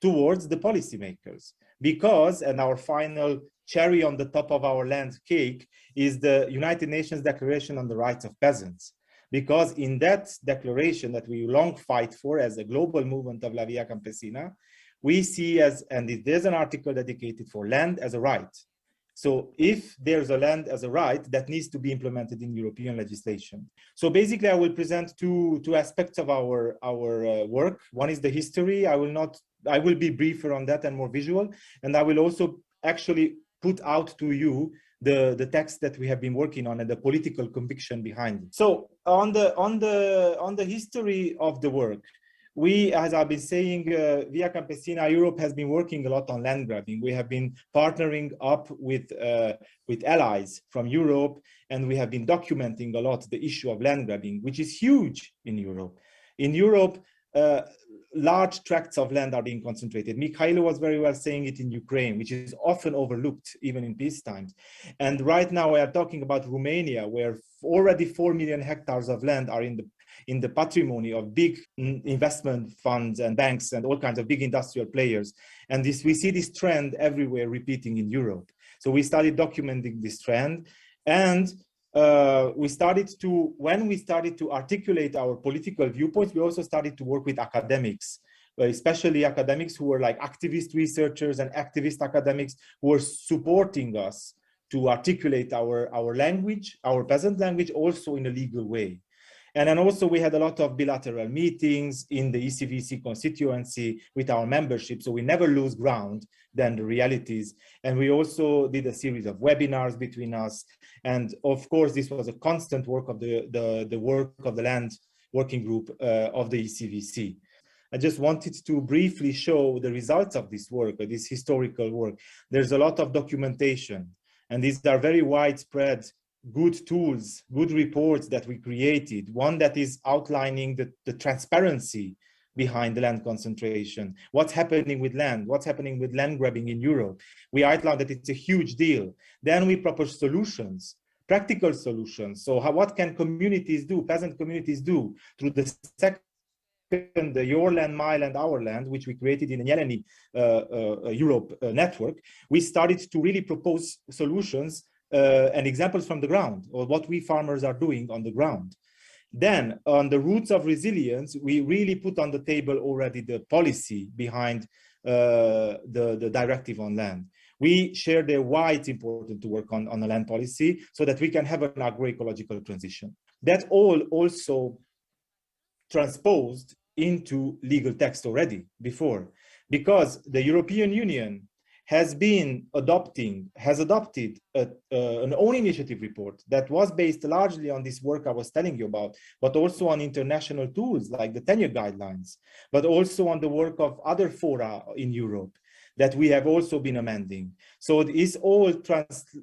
towards the policymakers. Because, and our final cherry on the top of our land cake is the United Nations Declaration on the Rights of Peasants. Because in that declaration that we long fight for as a global movement of La Via Campesina, we see and there's an article dedicated for land as a right. So if there's a land as a right, that needs to be implemented in European legislation. So basically, I will present two aspects of our work. One is the history. I will be briefer on that and more visual. And I will also actually put out to you the text that we have been working on and the political conviction behind it. So on the history of the work, we, as I've been saying, Via Campesina Europe has been working a lot on land grabbing. We have been partnering up with allies from Europe, and we have been documenting a lot the issue of land grabbing, which is huge in Europe. In Europe, large tracts of land are being concentrated. Mykhailo was very well saying it in Ukraine, which is often overlooked even in peace times. And right now we are talking about Romania, where already 4 million hectares of land are in the patrimony of big investment funds and banks and all kinds of big industrial players. And we see this trend everywhere repeating in Europe. So we started documenting this trend, and when we started to articulate our political viewpoints, we also started to work with academics, especially academics who were like activist researchers and activist academics who were supporting us to articulate our language, our peasant language, also in a legal way. And then also we had a lot of bilateral meetings in the ECVC constituency with our membership, so we never lose ground than the realities. And we also did a series of webinars between us. And of course, this was a constant work of the work of the land working group of the ECVC. I just wanted to briefly show the results of this work, this historical work. There's a lot of documentation, and these are very widespread good tools, good reports that we created. One that is outlining the transparency behind the land concentration, what's happening with land grabbing in Europe. We outlined that it's a huge deal. Then we propose solutions, practical solutions. So what can communities do, peasant communities do through the second, Your Land, My Land, Our Land, which we created in the Jeleni Europe network. We started to really propose solutions and examples from the ground, or what we farmers are doing on the ground. Then on the roots of resilience, we really put on the table already the policy behind the directive on land. We share there why it's important to work on a land policy so that we can have an agroecological transition. That all also transposed into legal text already before, because the European Union has adopted an own initiative report that was based largely on this work I was telling you about, but also on international tools like the tenure guidelines, but also on the work of other fora in Europe that we have also been amending. So it is all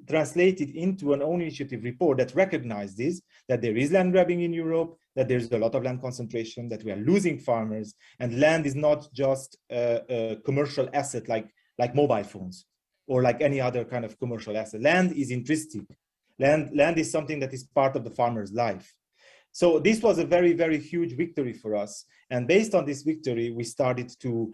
translated into an own initiative report that recognizes that there is land grabbing in Europe, that there's a lot of land concentration, that we are losing farmers, and land is not just a commercial asset like mobile phones or like any other kind of commercial asset. Land is intrinsic. Land is something that is part of the farmer's life. So this was a very, very huge victory for us. And based on this victory, we started to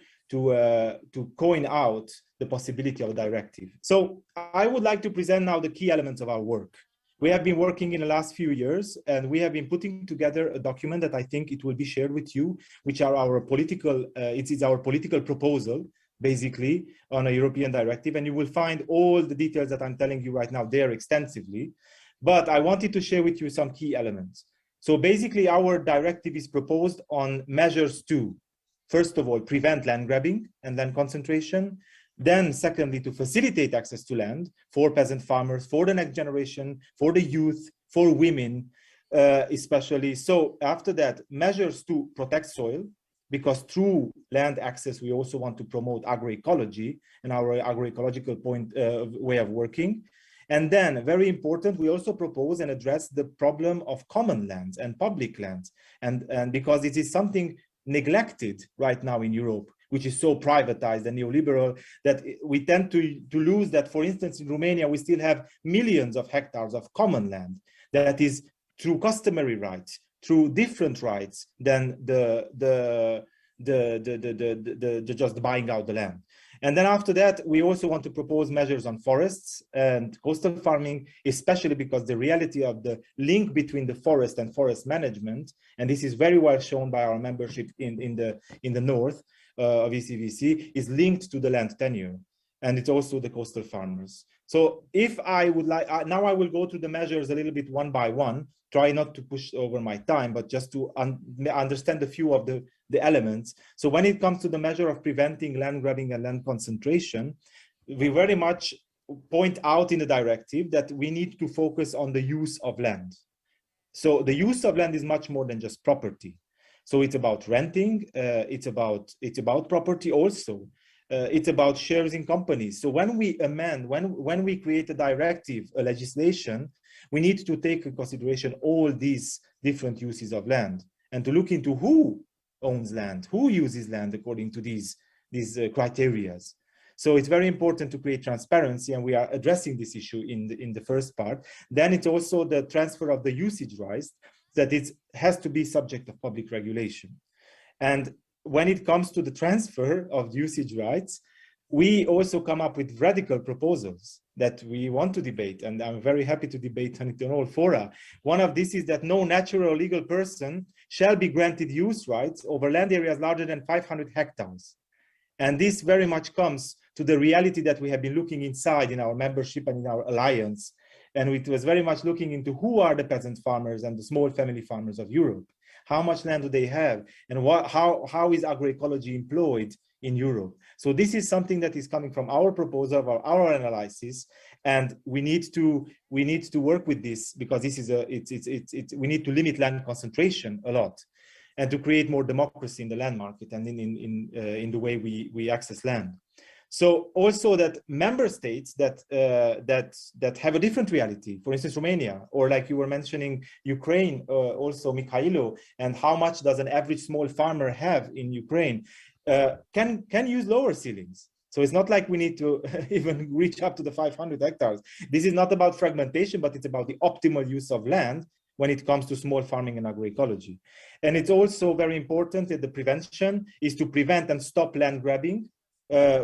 coin out the possibility of a directive. So I would like to present now the key elements of our work. We have been working in the last few years, and we have been putting together a document that I think it will be shared with you, which are our political, it is our political proposal, basically, on a European directive. And you will find all the details that I'm telling you right now there extensively. But I wanted to share with you some key elements. So basically, our directive is proposed on measures to, first of all, prevent land grabbing and land concentration. Then secondly, to facilitate access to land for peasant farmers, for the next generation, for the youth, for women, especially. So after that, measures to protect soil, because through land access, we also want to promote agroecology and our agroecological way of working. And then, very important, we also propose and address the problem of common lands and public lands. And because it is something neglected right now in Europe, which is so privatized and neoliberal, that we tend to lose that. For instance, in Romania, we still have millions of hectares of common land that is through customary rights, through different rights than just buying out the land. And then after that, we also want to propose measures on forests and coastal farming, especially because the reality of the link between the forest and forest management, and this is very well shown by our membership in the north of ECVC, is linked to the land tenure. and it's also the coastal farmers. So if I would like, now I will go through the measures a little bit one by one, try not to push over my time, but just to understand a few of the elements. So when it comes to the measure of preventing land grabbing and land concentration, we very much point out in the directive that we need to focus on the use of land. So the use of land is much more than just property. So it's about renting, it's about property also. It's about shares in companies. So when we amend, when we create a directive, a legislation, we need to take into consideration all these different uses of land and to look into who owns land, who uses land according to these criteria. So it's very important to create transparency, and we are addressing this issue in the first part. Then it's also the transfer of the usage rights, that it has to be subject of public regulation. And when it comes to the transfer of usage rights, we also come up with radical proposals that we want to debate, and I'm very happy to debate on it in all fora. One of these is that no natural or legal person shall be granted use rights over land areas larger than 500 hectares. And this very much comes to the reality that we have been looking inside in our membership and in our alliance. And it was very much looking into who are the peasant farmers and the small family farmers of Europe. How much land do they have? And how is agroecology employed in Europe? So this is something that is coming from our proposal, our analysis, and we need to work with this, because this is we need to limit land concentration a lot, and to create more democracy in the land market and in the way we access land. So also that member states that have a different reality, for instance, Romania, or like you were mentioning, Ukraine, also Mykhailo, and how much does an average small farmer have in Ukraine, can use lower ceilings. So it's not like we need to even reach up to the 500 hectares. This is not about fragmentation, but it's about the optimal use of land when it comes to small farming and agroecology. And it's also very important that the prevention is to prevent and stop land grabbing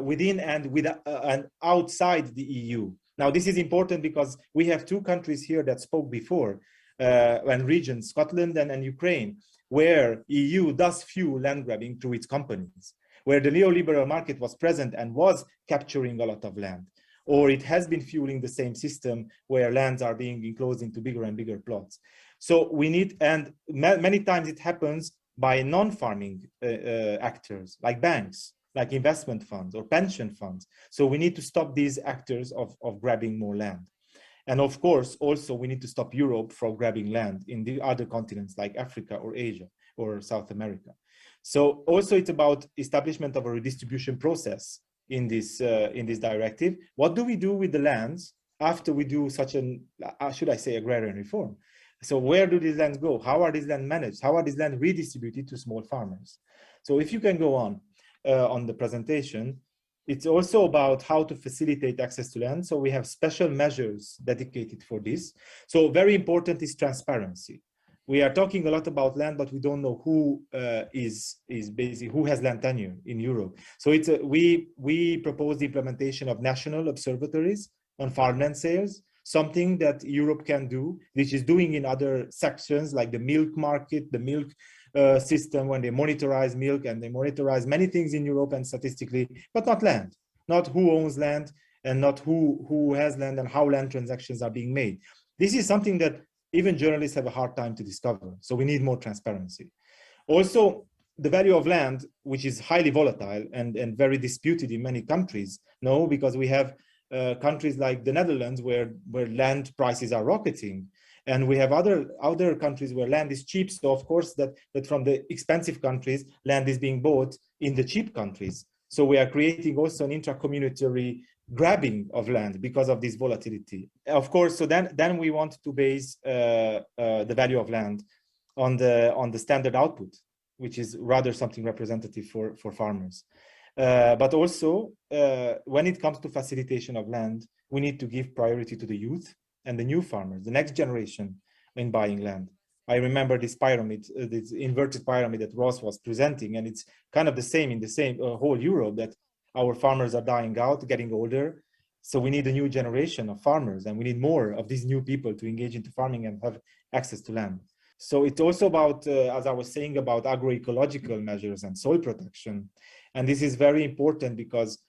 within and outside the EU. Now, this is important because we have two countries here that spoke before, and regions, Scotland and Ukraine, where EU does fuel land grabbing through its companies, where the neoliberal market was present and was capturing a lot of land, or it has been fueling the same system where lands are being enclosed into bigger and bigger plots. So we need, and many times it happens by non-farming actors, like banks, like investment funds or pension funds. So we need to stop these actors of grabbing more land. And of course, also we need to stop Europe from grabbing land in the other continents like Africa or Asia or South America. So also it's about establishment of a redistribution process in this directive. What do we do with the lands after we do such an, should I say, agrarian reform? So where do these lands go? How are these lands managed? How are these lands redistributed to small farmers? So if you can go on the presentation, it's also about how to facilitate access to land. So we have special measures dedicated for this. So very important is transparency. We are talking a lot about land, but we don't know who is basically who has land tenure in Europe. So it's we propose the implementation of national observatories on farmland sales, something that Europe can do, which is doing in other sections like the milk market, the milk system, when they monitorize milk and they monitorize many things in Europe and statistically, but not land, not who owns land and not who has land and how land transactions are being made. This is something that even journalists have a hard time to discover. So we need more transparency. Also, the value of land, which is highly volatile and very disputed in many countries. No, because we have countries like the Netherlands where land prices are rocketing. And we have other countries where land is cheap. So of course that from the expensive countries, land is being bought in the cheap countries. So we are creating also an intra-communitary grabbing of land because of this volatility. Of course, so then we want to base the value of land on the standard output, which is rather something representative for farmers. But also, when it comes to facilitation of land, we need to give priority to the youth and the new farmers, the next generation in buying land. I remember this pyramid, this inverted pyramid that Roz was presenting, and it's kind of the same in the same whole Europe, that our farmers are dying out, getting older. So we need a new generation of farmers, and we need more of these new people to engage into farming and have access to land. So it's also about, as I was saying, about agroecological measures and soil protection. And this is very important because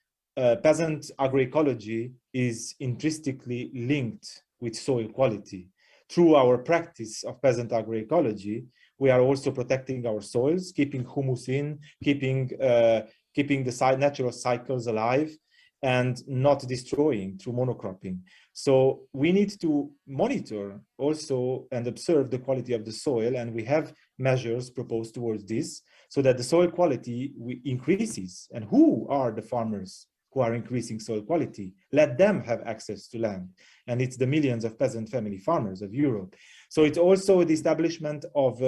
peasant agroecology is intrinsically linked with soil quality. Through our practice of peasant agroecology, we are also protecting our soils, keeping humus in, keeping the natural cycles alive, and not destroying through monocropping. So we need to monitor also and observe the quality of the soil, and we have measures proposed towards this so that the soil quality increases. And who are the farmers who are increasing soil quality? Let them have access to land. And it's the millions of peasant family farmers of Europe. So it's also the establishment of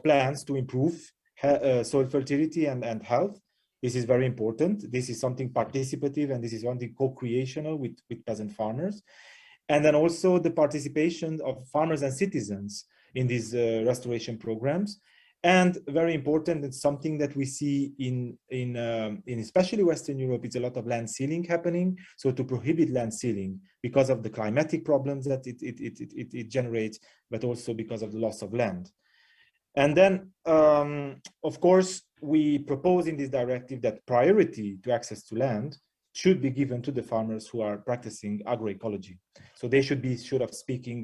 plans to improve soil fertility and health. This is very important. This is something participative, and this is something co-creational with peasant farmers. And then also the participation of farmers and citizens in these restoration programs. And very important, it's something that we see in especially Western Europe, it's a lot of land sealing happening. So to prohibit land sealing because of the climatic problems that it generates, but also because of the loss of land. And then, of course, we propose in this directive that priority to access to land should be given to the farmers who are practicing agroecology. So they should be, speaking,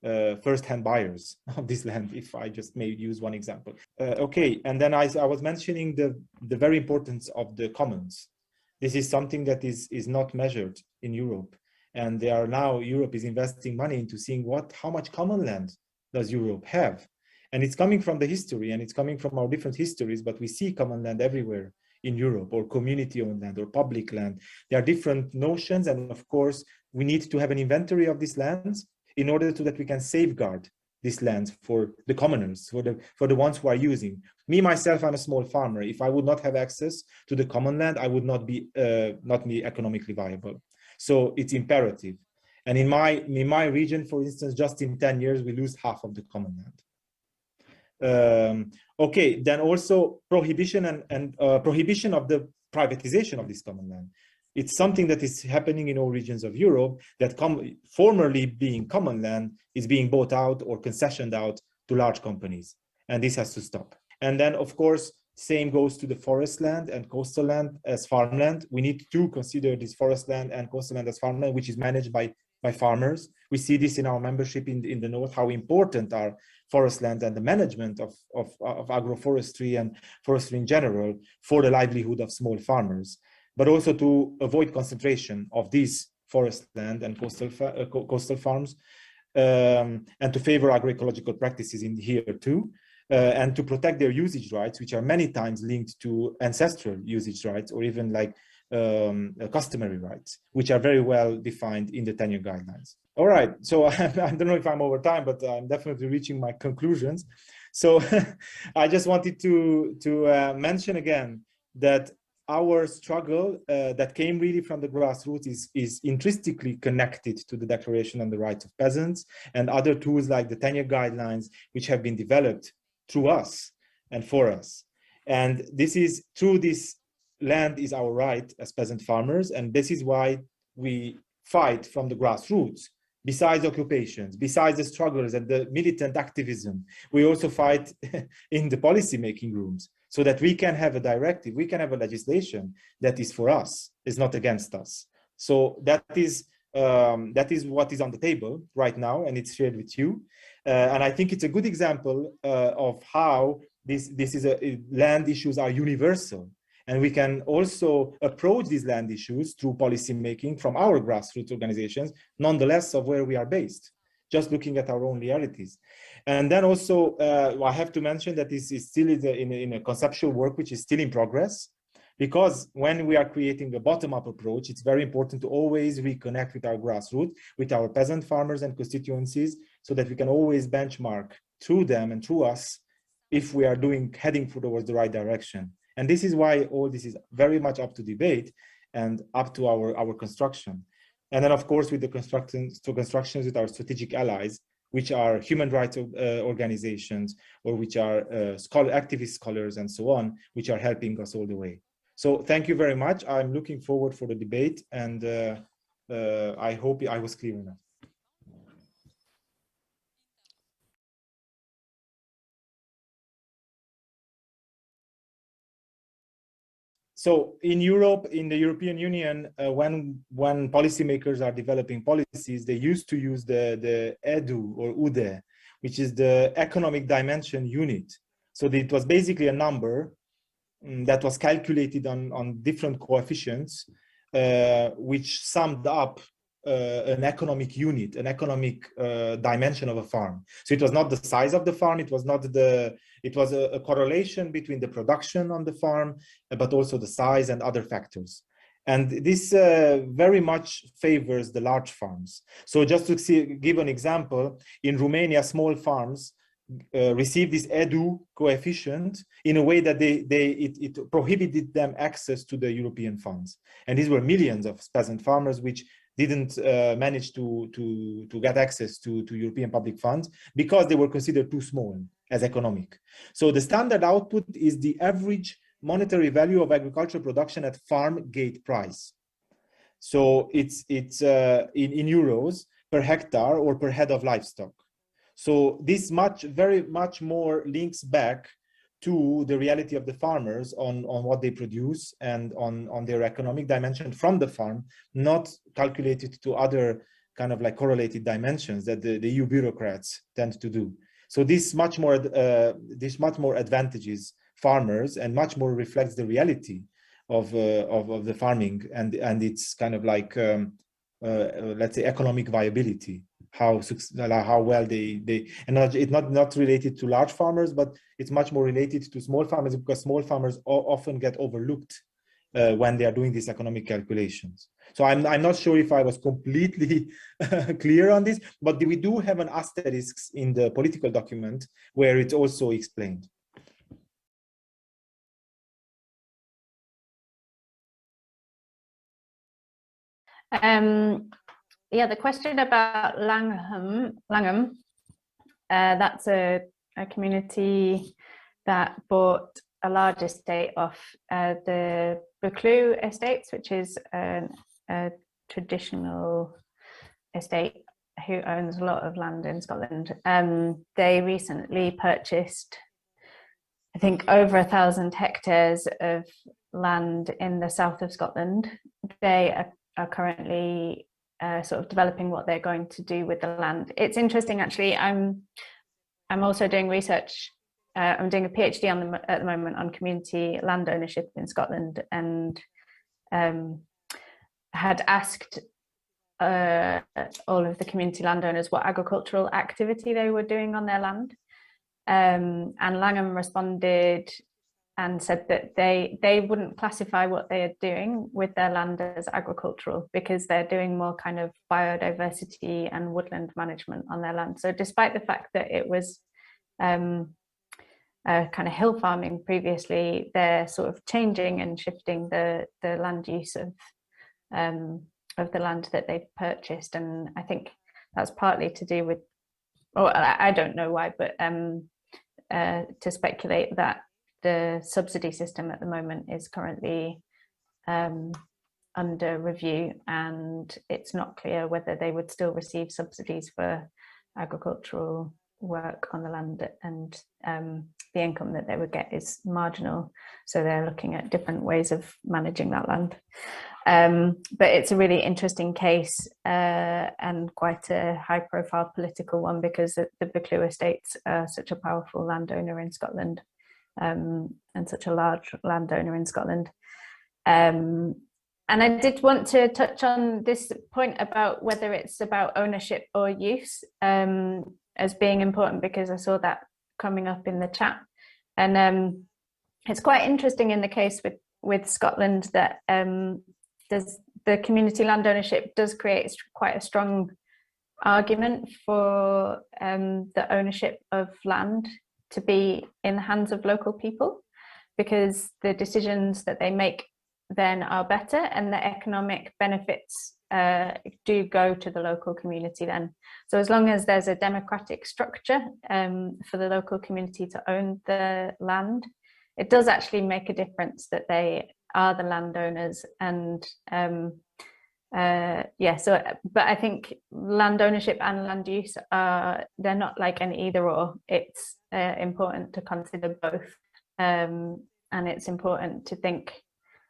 first-hand buyers of this land, if I just may use one example. Okay, and then I was mentioning the very importance of the commons. This is something that is not measured in Europe. And Europe is investing money into seeing how much common land does Europe have. And it's coming from the history, and it's coming from our different histories, but we see common land everywhere in Europe, or community-owned land, or public land. There are different notions, and of course, we need to have an inventory of these lands in order so that we can safeguard these lands for the commoners, for the ones who are using. Me, myself, I'm a small farmer. If I would not have access to the common land, I would not be economically viable. So it's imperative. And in my region, for instance, just in 10 years, we lose half of the common land. Okay, then also prohibition and prohibition of the privatization of this common land. It's something that is happening in all regions of Europe, that formerly being common land is being bought out or concessioned out to large companies, and this has to stop. And then, of course, same goes to the forest land and coastal land as farmland. We need to consider this forest land and coastal land as farmland, which is managed by farmers. We see this in our membership in the north, how important are forest land and the management of agroforestry and forestry in general for the livelihood of small farmers, but also to avoid concentration of these forest land and coastal farms, and to favor agroecological practices in here too, and to protect their usage rights, which are many times linked to ancestral usage rights, or even like customary rights, which are very well defined in the tenure guidelines. All right, so I don't know if I'm over time, but I'm definitely reaching my conclusions. So I just wanted to mention again that our struggle that came really from the grassroots is intrinsically connected to the Declaration on the Rights of Peasants and other tools like the tenure guidelines, which have been developed through us and for us. And this is through this land is our right as peasant farmers, and this is why we fight from the grassroots. Besides occupations, besides the struggles and the militant activism, we also fight in the policy-making rooms so that we can have a directive, we can have a legislation that is for us, is not against us. So that is what is on the table right now, and it's shared with you. And I think it's a good example of how land issues are universal. And we can also approach these land issues through policy making from our grassroots organizations, nonetheless of where we are based, just looking at our own realities. And then also, I have to mention that this is still in a conceptual work, which is still in progress, because when we are creating a bottom-up approach, it's very important to always reconnect with our grassroots, with our peasant farmers and constituencies, so that we can always benchmark through them and through us if we are heading towards the right direction. And this is why all this is very much up to debate and up to our construction. And then, of course, with the constructions with our strategic allies, which are human rights organizations, or which are activist scholars and so on, which are helping us all the way. So thank you very much. I'm looking forward for the debate, and I hope I was clear enough. So in Europe, in the European Union, when policymakers are developing policies, they used to use the EDU or UDE, which is the economic dimension unit. So it was basically a number that was calculated on different coefficients, which summed up an economic unit, an economic dimension of a farm. So it was not the size of the farm, it was not it was a correlation between the production on the farm, but also the size and other factors. And this very much favors the large farms. So just to give an example, in Romania, small farms receive this EDU coefficient in a way that it prohibited them access to the European funds. And these were millions of peasant farmers which didn't manage to get access to European public funds because they were considered too small as economic. So the standard output is the average monetary value of agricultural production at farm gate price. So it's in euros per hectare or per head of livestock. So this very much more links back to the reality of the farmers on what they produce and on their economic dimension from the farm, not calculated to other kind of like correlated dimensions that the EU bureaucrats tend to do. So this much more advantages farmers and much more reflects the reality of the farming and its kind of like let's say economic viability. How well they and it's not related to large farmers, but it's much more related to small farmers because small farmers often get overlooked when they are doing these economic calculations. So I'm not sure if I was completely clear on this, but we do have an asterisk in the political document where it's also explained.
Yeah, the question about Langham, that's a community that bought a large estate off the Buccleuch estates, which is a traditional estate who owns a lot of land in Scotland. They recently purchased, I think, over 1,000 hectares of land in the south of Scotland. They are currently sort of developing what they're going to do with the land. It's interesting, actually. I'm also doing research. I'm doing a PhD at the moment on community land ownership in Scotland, and had asked all of the community landowners what agricultural activity they were doing on their land, and Langham responded and said that they wouldn't classify what they are doing with their land as agricultural because they're doing more kind of biodiversity and woodland management on their land. So despite the fact that it was kind of hill farming previously, they're sort of changing and shifting the land use of the land that they've purchased. And I think that's partly to do with, or I don't know why, but to speculate that the subsidy system at the moment is currently under review, and it's not clear whether they would still receive subsidies for agricultural work on the land, and the income that they would get is marginal. So they're looking at different ways of managing that land. But it's a really interesting case and quite a high-profile political one because the Buccleuch estates are such a powerful landowner in Scotland. And such a large landowner in Scotland. And I did want to touch on this point about whether it's about ownership or use as being important, because I saw that coming up in the chat. And it's quite interesting in the case with Scotland that the community land ownership does create quite a strong argument for the ownership of land to be in the hands of local people, because the decisions that they make then are better and the economic benefits do go to the local community then. So as long as there's a democratic structure for the local community to own the land, it does actually make a difference that they are the landowners. And yeah, so, but I think land ownership and land use they're not like an either or. It's important to consider both, and it's important to think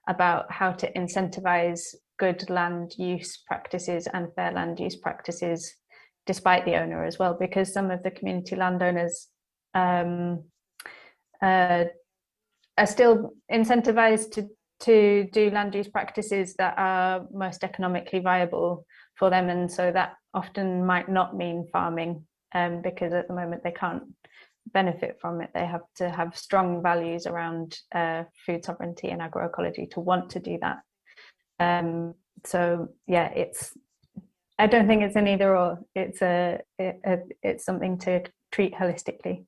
about how to incentivize good land use practices and fair land use practices despite the owner as well, because some of the community landowners are still incentivized to do land use practices that are most economically viable for them, and so that often might not mean farming, because at the moment they can't benefit from it. They have to have strong values around food sovereignty and agroecology to want to do that. So yeah, I don't think it's an either or. It's something to treat holistically.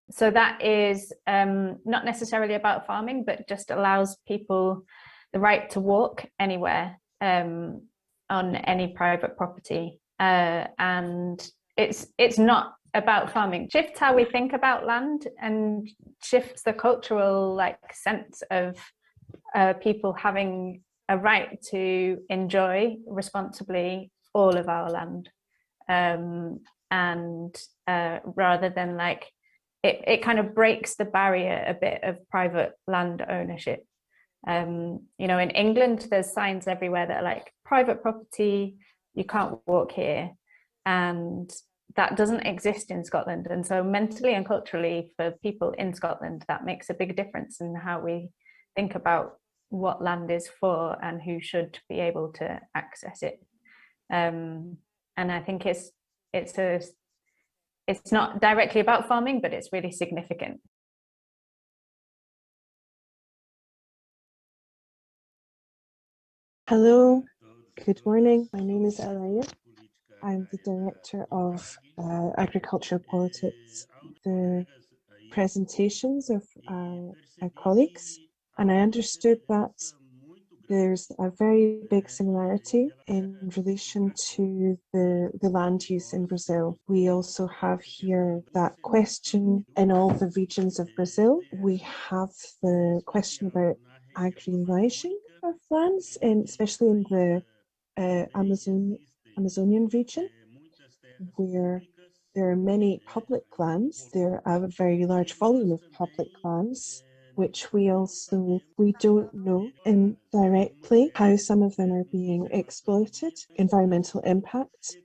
So that is not necessarily about farming, but just allows people the right to walk anywhere on any private property, and it's not about farming. Shifts how we think about land and shifts the cultural sense of people having a right to enjoy responsibly all of our land, and rather than it kind of breaks the barrier a bit of private land ownership. In England, there's signs everywhere that are private property, you can't walk here, and that doesn't exist in Scotland. And so mentally and culturally for people in Scotland, that makes a big difference in how we think about what land is for and who should be able to access it. And I think it's not directly about farming, but it's really significant.
Hello, good morning. My name is Elle. I'm the Director of Agricultural Politics, the presentations of our colleagues, and I understood that there's a very big similarity in relation to the land use in Brazil. We also have here that question in all the regions of Brazil. We have the question about agri-lighting of lands, especially in the Amazonian region, where there are many public lands. There are a very large volume of public lands, which we don't know indirectly how some of them are being exploited, environmental impact,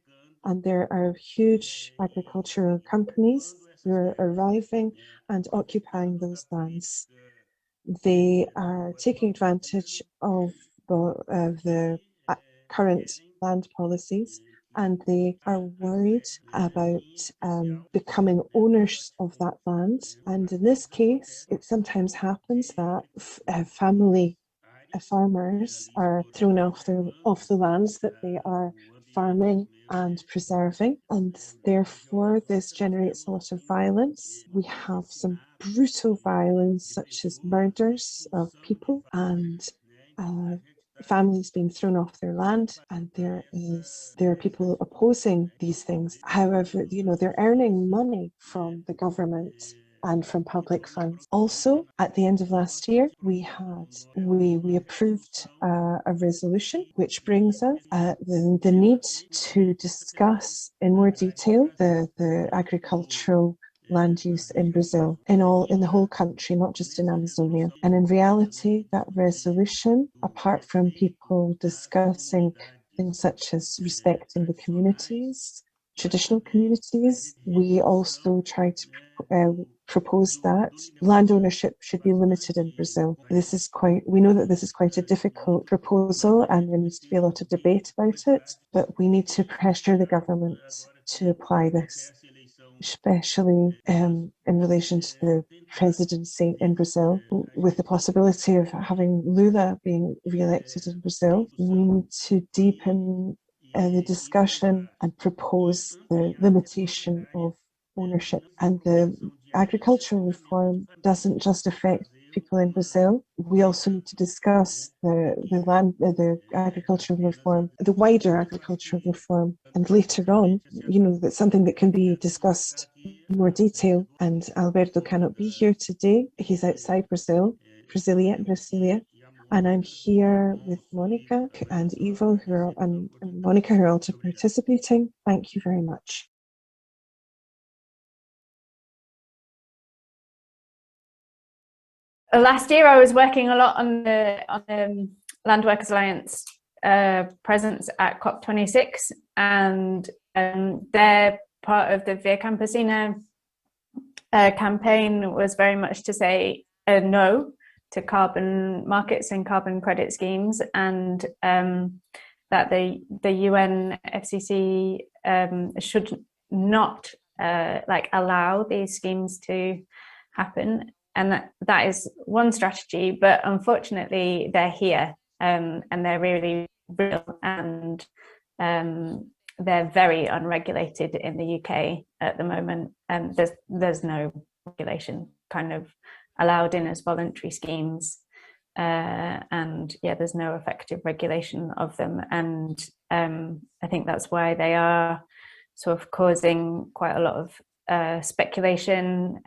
and there are huge agricultural companies who are arriving and occupying those lands. They are taking advantage of the current land policies, and they are worried about becoming owners of that land. And in this case, it sometimes happens that family farmers are thrown off the lands that they are farming and preserving, and therefore this generates a lot of violence. We have some brutal violence, such as murders of people and families being thrown off their land, and there are people opposing these things. However, they're earning money from the government and from public funds. Also, at the end of last year, we approved a resolution which brings us the need to discuss in more detail the agricultural land use in Brazil, in the whole country, not just in Amazonia. And in reality, that resolution, apart from people discussing things such as respecting the communities, traditional communities, we also try to propose that land ownership should be limited in Brazil. We know that this is quite a difficult proposal, and there needs to be a lot of debate about it, but we need to pressure the government to apply this, especially in relation to the presidency in Brazil. With the possibility of having Lula being re-elected in Brazil, we need to deepen the discussion and propose the limitation of ownership. And the agricultural reform doesn't just affect people in Brazil. We also need to discuss the agricultural reform, the wider agricultural reform, and later on, that's something that can be discussed in more detail. And Alberto cannot be here today. He's outside Brasilia. And I'm here with Monica and Ivo, and Monica, who are also participating. Thank you very much.
last year I was working a lot on the Land Workers Alliance presence at COP26, and their part of the Via Campesina campaign was very much to say no to carbon markets and carbon credit schemes, and that the UN FCC should not allow these schemes to happen. And that is one strategy, but unfortunately they're here, and they're really real, and they're very unregulated in the UK at the moment. There's no regulation kind of allowed in as voluntary schemes, and yeah, there's no effective regulation of them. And I think that's why they are sort of causing quite a lot of speculation.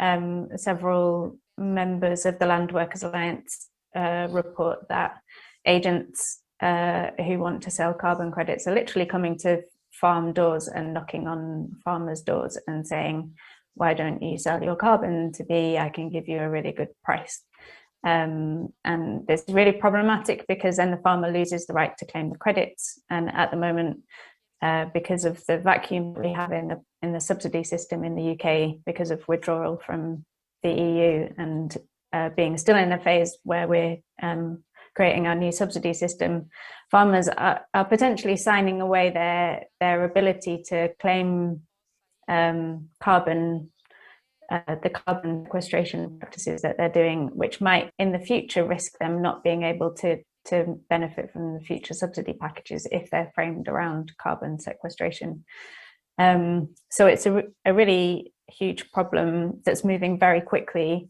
Several members of the Land Workers Alliance report that agents who want to sell carbon credits are literally coming to farm doors and knocking on farmers' doors and saying, why don't you sell your carbon to me? I can give you a really good price. And it's really problematic because then the farmer loses the right to claim the credits. And at the moment, because of the vacuum we have in the subsidy system in the UK, because of withdrawal from the EU, and being still in a phase where we're creating our new subsidy system, farmers are potentially signing away their ability to claim carbon, the carbon sequestration practices that they're doing, which might in the future risk them not being able to benefit from the future subsidy packages if they're framed around carbon sequestration. So it's a really huge problem that's moving very quickly.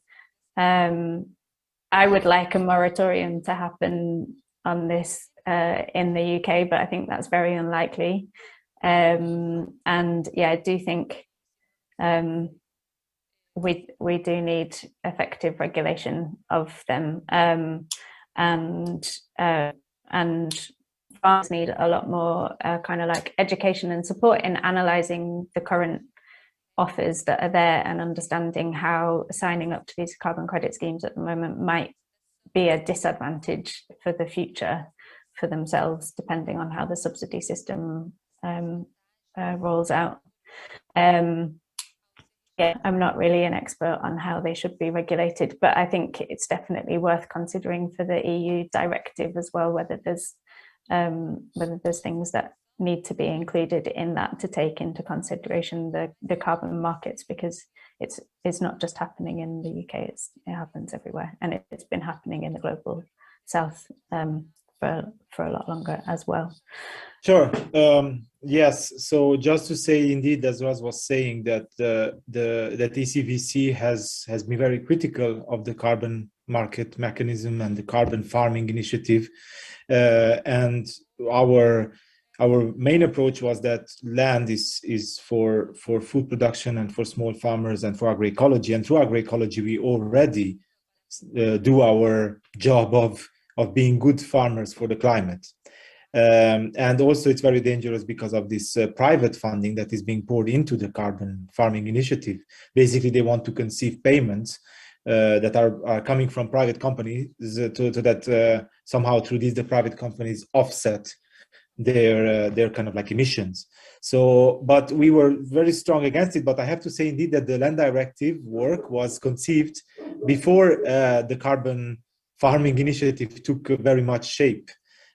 I would like a moratorium to happen on this in the UK, but I think that's very unlikely. And yeah, I do think we do need effective regulation of them, and farmers need a lot more kind of like education and support in analysing the current offers that are there and understanding how signing up to these carbon credit schemes at the moment might be a disadvantage for the future for themselves, depending on how the subsidy system rolls out. Yeah, I'm not really an expert on how they should be regulated, but I think it's definitely worth considering for the EU directive as well, whether there's things that need to be included in that to take into consideration the carbon markets, because it's not just happening in the UK, it happens everywhere, and it's been happening in the global south for a lot longer as well.
Sure. Yes. So just to say, indeed, as Roz was saying, that that ECVC has been very critical of the carbon market mechanism and the carbon farming initiative, and our main approach was that land is for food production and for small farmers and for agroecology, and through agroecology we already do our job of being good farmers for the climate. And also it's very dangerous because of this private funding that is being poured into the carbon farming initiative. Basically, they want to conceive payments that are coming from private companies to that somehow through these the private companies offset their kind of like emissions. So, but we were very strong against it. But I have to say indeed that the land directive work was conceived before the carbon farming initiative took very much shape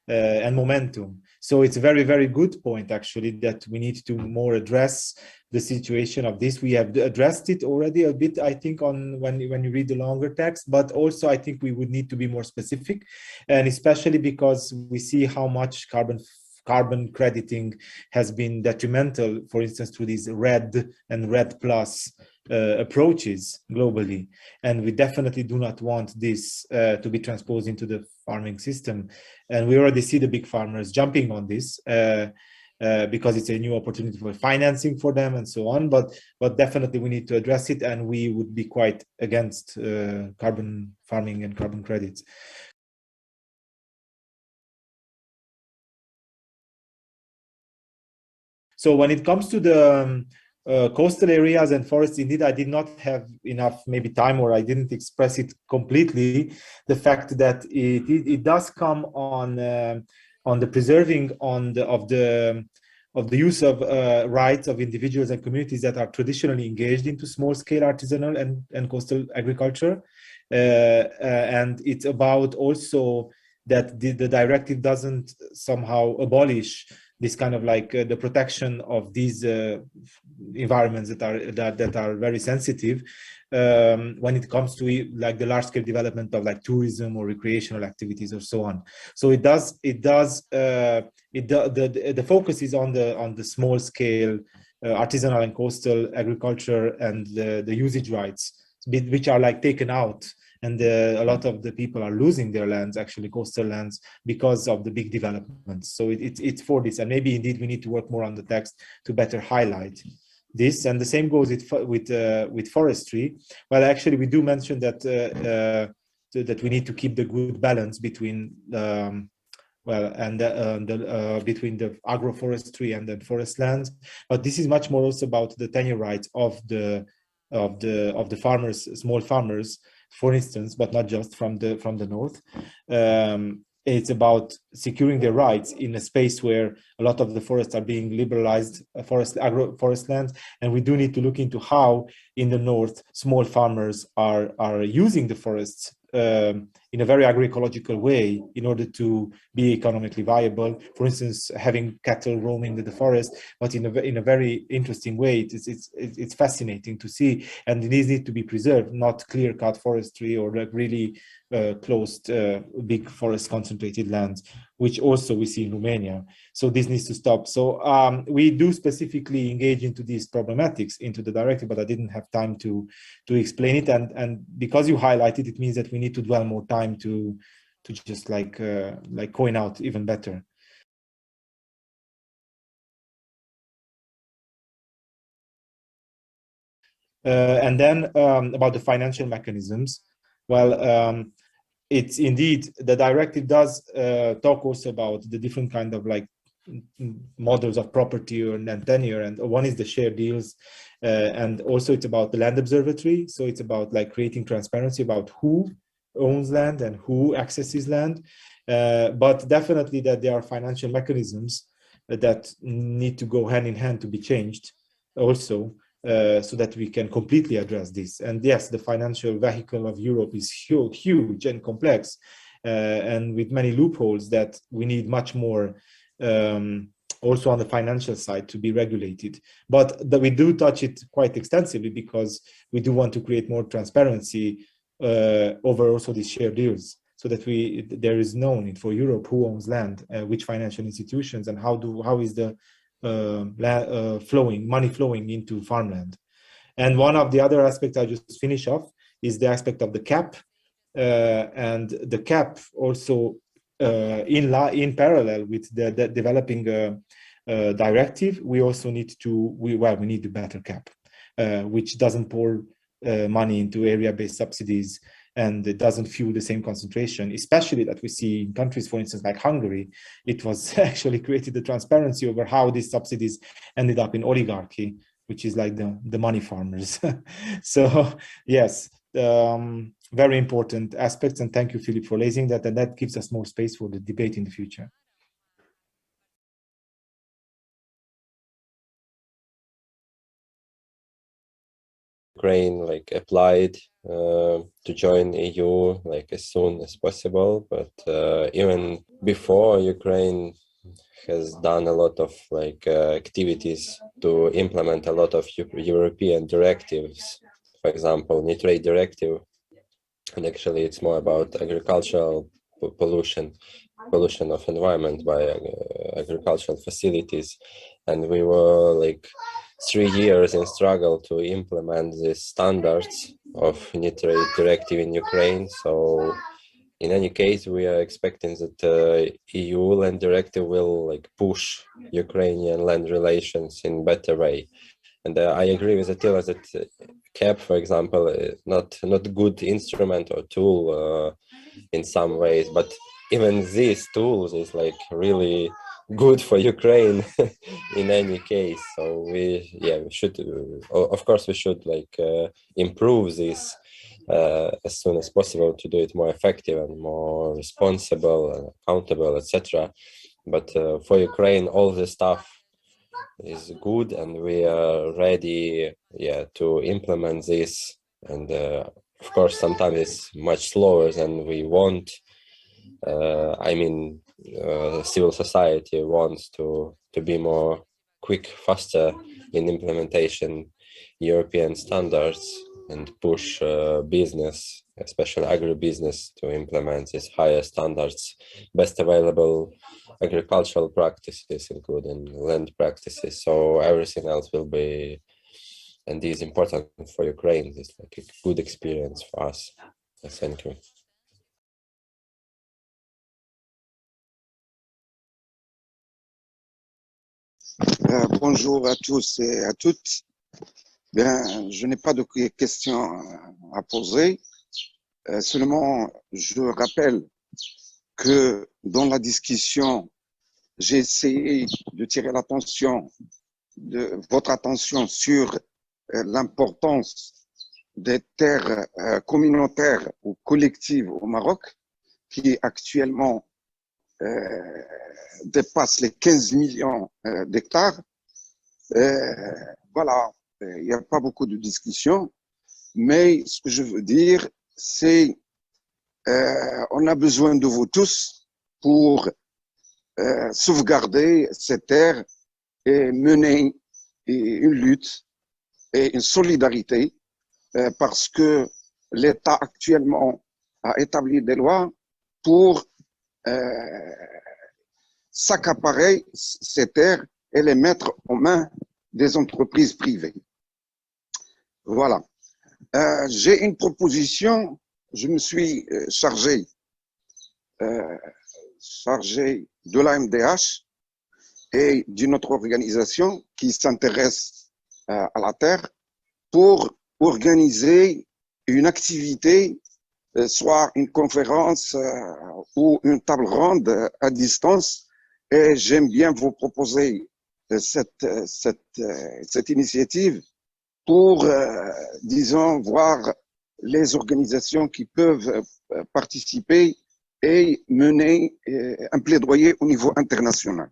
and momentum. So it's a very, very good point actually that we need to more address the situation of this. We have addressed it already a bit, I think, on when you read the longer text, but also I think we would need to be more specific, and especially because we see how much carbon crediting has been detrimental, for instance, through these RED and RED plus approaches globally. And we definitely do not want this to be transposed into the farming system. And we already see the big farmers jumping on this because it's a new opportunity for financing for them and so on. But definitely we need to address it, and we would be quite against carbon farming and carbon credits. So when it comes to the coastal areas and forests, indeed, I did not have enough maybe time, or I didn't express it completely. The fact that it does come on the preserving of the use of rights of individuals and communities that are traditionally engaged into small-scale artisanal and coastal agriculture, and it's about also that the directive doesn't somehow abolish this kind of like the protection of these environments that are very sensitive when it comes to like the large scale development of like tourism or recreational activities or so on. So the focus is on the small scale artisanal and coastal agriculture and the usage rights, which are like taken out. And a lot of the people are losing their lands, actually coastal lands, because of the big developments. So it's for this, and maybe indeed we need to work more on the text to better highlight this. And the same goes with forestry. Well, actually, we do mention that that we need to keep the good balance between between the agroforestry and the forest lands. But this is much more also about the tenure rights of the farmers, small farmers, for instance, but not just from the north. It's about securing their rights in a space where a lot of the forests are being liberalized, forest lands, and we do need to look into how in the north small farmers are using the forests in a very agroecological way in order to be economically viable. For instance, having cattle roaming the forest, but in a very interesting way. It's fascinating to see, and these need to be preserved, not clear-cut forestry or like really closed big forest concentrated lands, which also we see in Romania. So this needs to stop. So we do specifically engage into these problematics into the directive, but I didn't have time to explain it. And because you highlighted, it means that we need to dwell more time to just like coin out even better. And then about the financial mechanisms. Well, it's indeed, the directive does talk also about the different kind of like models of property and tenure, and one is the share deals, and also it's about the land observatory. So it's about like creating transparency about who owns land and who accesses land, but definitely that there are financial mechanisms that need to go hand in hand to be changed also, so that we can completely address this. And yes, the financial vehicle of Europe is huge and complex, and with many loopholes that we need much more also on the financial side to be regulated. But we do touch it quite extensively because we do want to create more transparency over also these shared deals, so that there is known for Europe who owns land, which financial institutions, and how is the money flowing into farmland. And one of the other aspects I just finish off is the aspect of the cap, and the cap also in parallel with the developing directive. We also need we need a better cap, which doesn't pour money into area-based subsidies, and it doesn't fuel the same concentration, especially that we see in countries, for instance, like Hungary. It was actually created the transparency over how these subsidies ended up in oligarchy, which is like the money farmers. So yes, very important aspects, and thank you, Philip, for raising that, and that gives us more space for the debate in the future.
Ukraine like applied to join EU like as soon as possible, but even before, Ukraine has done a lot of like activities to implement a lot of European directives. For example, nitrate directive, and actually it's more about agricultural pollution of environment by agricultural facilities, and we were like 3 years in struggle to implement the standards of nitrate directive in Ukraine. So in any case, we are expecting that EU land directive will like push Ukrainian land relations in better way. And I agree with Attila that cap, for example, is not good instrument or tool in some ways, but even these tools is like really good for Ukraine in any case. So we should, of course, we should like improve this as soon as possible to do it more effective and more responsible and accountable, etc. But for Ukraine, all this stuff is good, and we are ready, to implement this. And of course, sometimes it's much slower than we want. I mean, civil society wants to be more quick, faster in implementation European standards and push business, especially agribusiness, to implement these higher standards, best available agricultural practices, including land practices. So everything else will be, and is important for Ukraine. It's like a good experience for us. Thank you.
Bonjour à tous et à toutes. Bien, je n'ai pas de questions à poser. Seulement, je rappelle que dans la discussion, j'ai essayé de tirer votre attention sur l'importance des terres communautaires ou collectives au Maroc, qui actuellement dépasse les 15 millions d'hectares. Voilà, il n'y a pas beaucoup de discussions, mais ce que je veux dire, c'est on a besoin de vous tous pour sauvegarder ces terres et mener une lutte et une solidarité parce que l'État actuellement a établi des lois pour s'accaparer ces terres et les mettre aux mains des entreprises privées. Voilà. J'ai une proposition. Je me suis chargé de l'AMDH et d'une autre organisation qui s'intéresse à la terre pour organiser une activité, soit une conférence ou une table ronde à distance. Et j'aime bien vous proposer cette initiative pour, disons, voir les organisations qui peuvent participer et mener un plaidoyer au niveau international.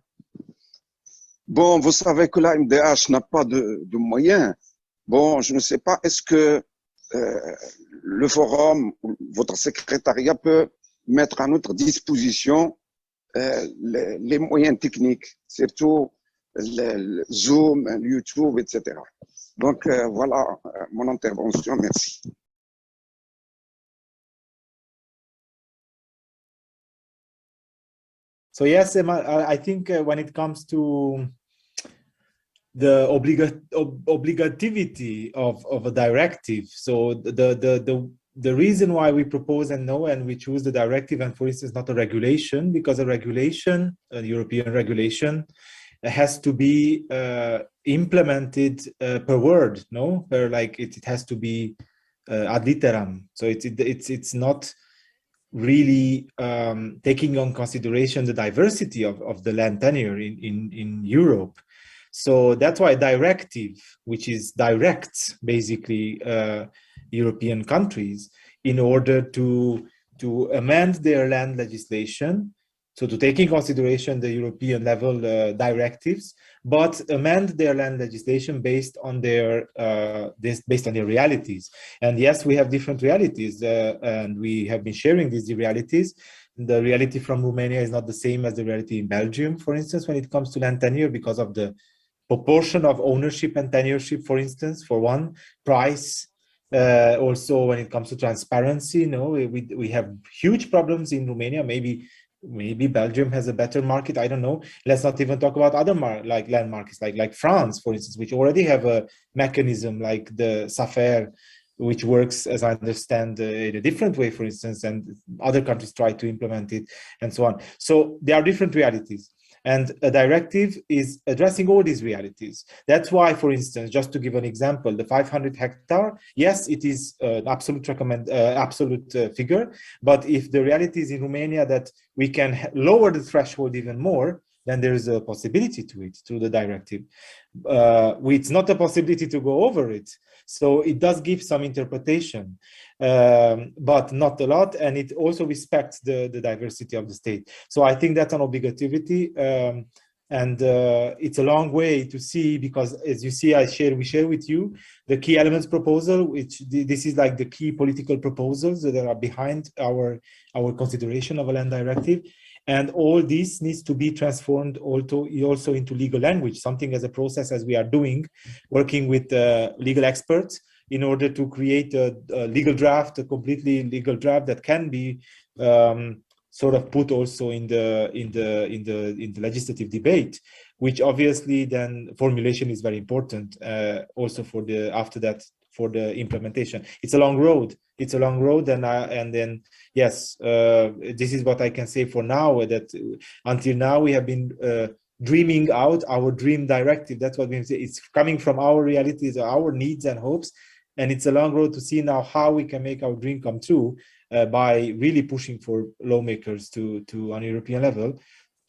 Bon, vous savez que la MDH n'a pas de moyens. Bon, je ne sais pas, est-ce que le forum, votre secrétariat peut mettre à notre disposition les moyens techniques, surtout le Zoom, YouTube, etc. Donc, voilà mon intervention. Merci.
So yes, I think when it comes to the obligativity of a directive, so the reason why we propose and we choose the directive and, for instance, not a regulation, because a regulation, a European regulation, has to be implemented per word, it has to be ad literam. So it's not really taking on consideration the diversity of the land tenure in Europe. So that's why directive, which is directs basically European countries in order to amend their land legislation, so to take in consideration the European level directives, but amend their land legislation based on their realities. And yes, we have different realities, and we have been sharing these realities. The reality from Romania is not the same as the reality in Belgium, for instance, when it comes to land tenure, because of the proportion of ownership and tenureship, for instance, for one, price. Also, when it comes to transparency, we have huge problems in Romania. Maybe Belgium has a better market. I don't know. Let's not even talk about other land markets, like France, for instance, which already have a mechanism like the SAFER, which works, as I understand, in a different way, for instance, and other countries try to implement it, and so on. So there are different realities. And a directive is addressing all these realities. That's why, for instance, just to give an example, the 500 hectare, yes, it is an absolute figure. But if the reality is in Romania that we can lower the threshold even more, then there is a possibility to it through the directive. It's not a possibility to go over it. So it does give some interpretation, but not a lot. And it also respects the diversity of the state. So I think that's an obligativity. And it's a long way to see, because as you see, we share with you the key elements proposal, which this is like the key political proposals that are behind our consideration of a land directive. And all this needs to be transformed also into legal language, something as a process as we are doing, working with legal experts in order to create a legal draft, a completely legal draft that can be sort of put also in the legislative debate, which obviously then formulation is very important also for the implementation. It's a long road. It's a long road, and then yes, this is what I can say for now. That until now we have been dreaming out our dream directive. That's what we say. It's coming from our realities, our needs and hopes, and it's a long road to see now how we can make our dream come true. By really pushing for lawmakers to on European level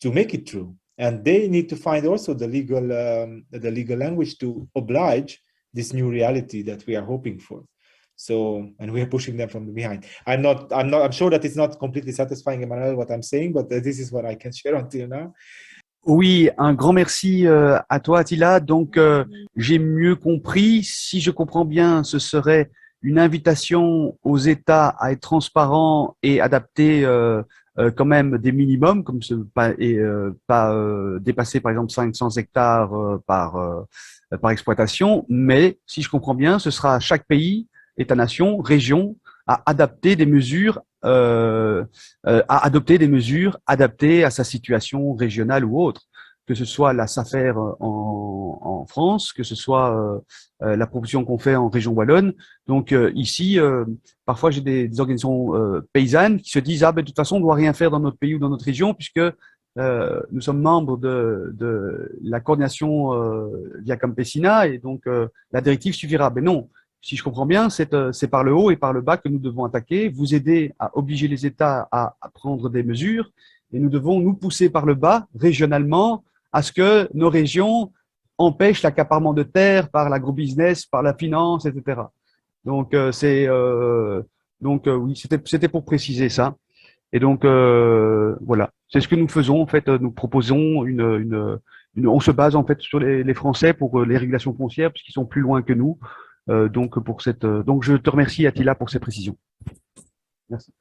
to make it true, and they need to find also the legal language to oblige this new reality that we are hoping for. So, and we are pushing them from behind. I'm sure that it's not completely satisfying, Emmanuel, what I'm saying, but this is what I can share until now.
Oui, un grand merci à toi, Attila. Donc, j'ai mieux compris. Si je comprends bien, ce serait une invitation aux États à être transparents et adapter quand même des minimums, comme pas dépasser par exemple 500 hectares par exploitation. Mais si je comprends bien, ce sera à chaque pays, État-nation, région, à adapter des mesures, adopter des mesures adaptées à sa situation régionale ou autre, que ce soit la SAFER en France, que ce soit la proposition qu'on fait en région wallonne. Donc ici, parfois j'ai des organisations paysannes qui se disent de toute façon on ne doit rien faire dans notre pays ou dans notre région puisque nous sommes membres de la coordination Via Campesina et donc la directive suffira. Mais non, si je comprends bien, c'est par le haut et par le bas que nous devons attaquer, vous aider à obliger les États à prendre des mesures et nous devons nous pousser par le bas régionalement à ce que nos régions empêchent l'accaparement de terres par l'agrobusiness, par la finance, etc. Donc oui, c'était pour préciser ça. Et donc voilà, c'est ce que nous faisons en fait. Nous proposons on se base en fait sur les Français pour les régulations foncières puisqu'ils sont plus loin que nous. Donc je te remercie Attila pour ces précisions. Merci.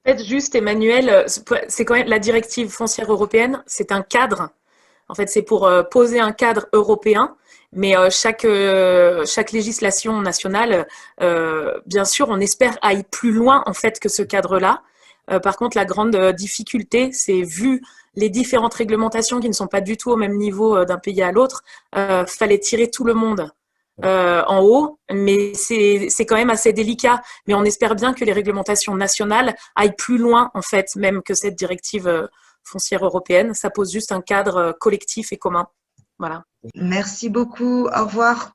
En fait, juste Emmanuel, c'est quand même la directive foncière européenne, c'est un cadre. En fait, c'est pour poser un cadre européen, mais chaque législation nationale, bien sûr, on espère aille plus loin en fait que ce cadre-là. Par contre, la grande difficulté, c'est vu les différentes réglementations qui ne sont pas du tout au même niveau d'un pays à l'autre, fallait tirer tout le monde en haut, mais c'est quand même assez délicat. Mais on espère bien que les réglementations nationales aillent plus loin en fait, même que cette directive foncière européenne. Ça pose juste un cadre collectif et commun. Voilà.
Merci beaucoup. Au revoir.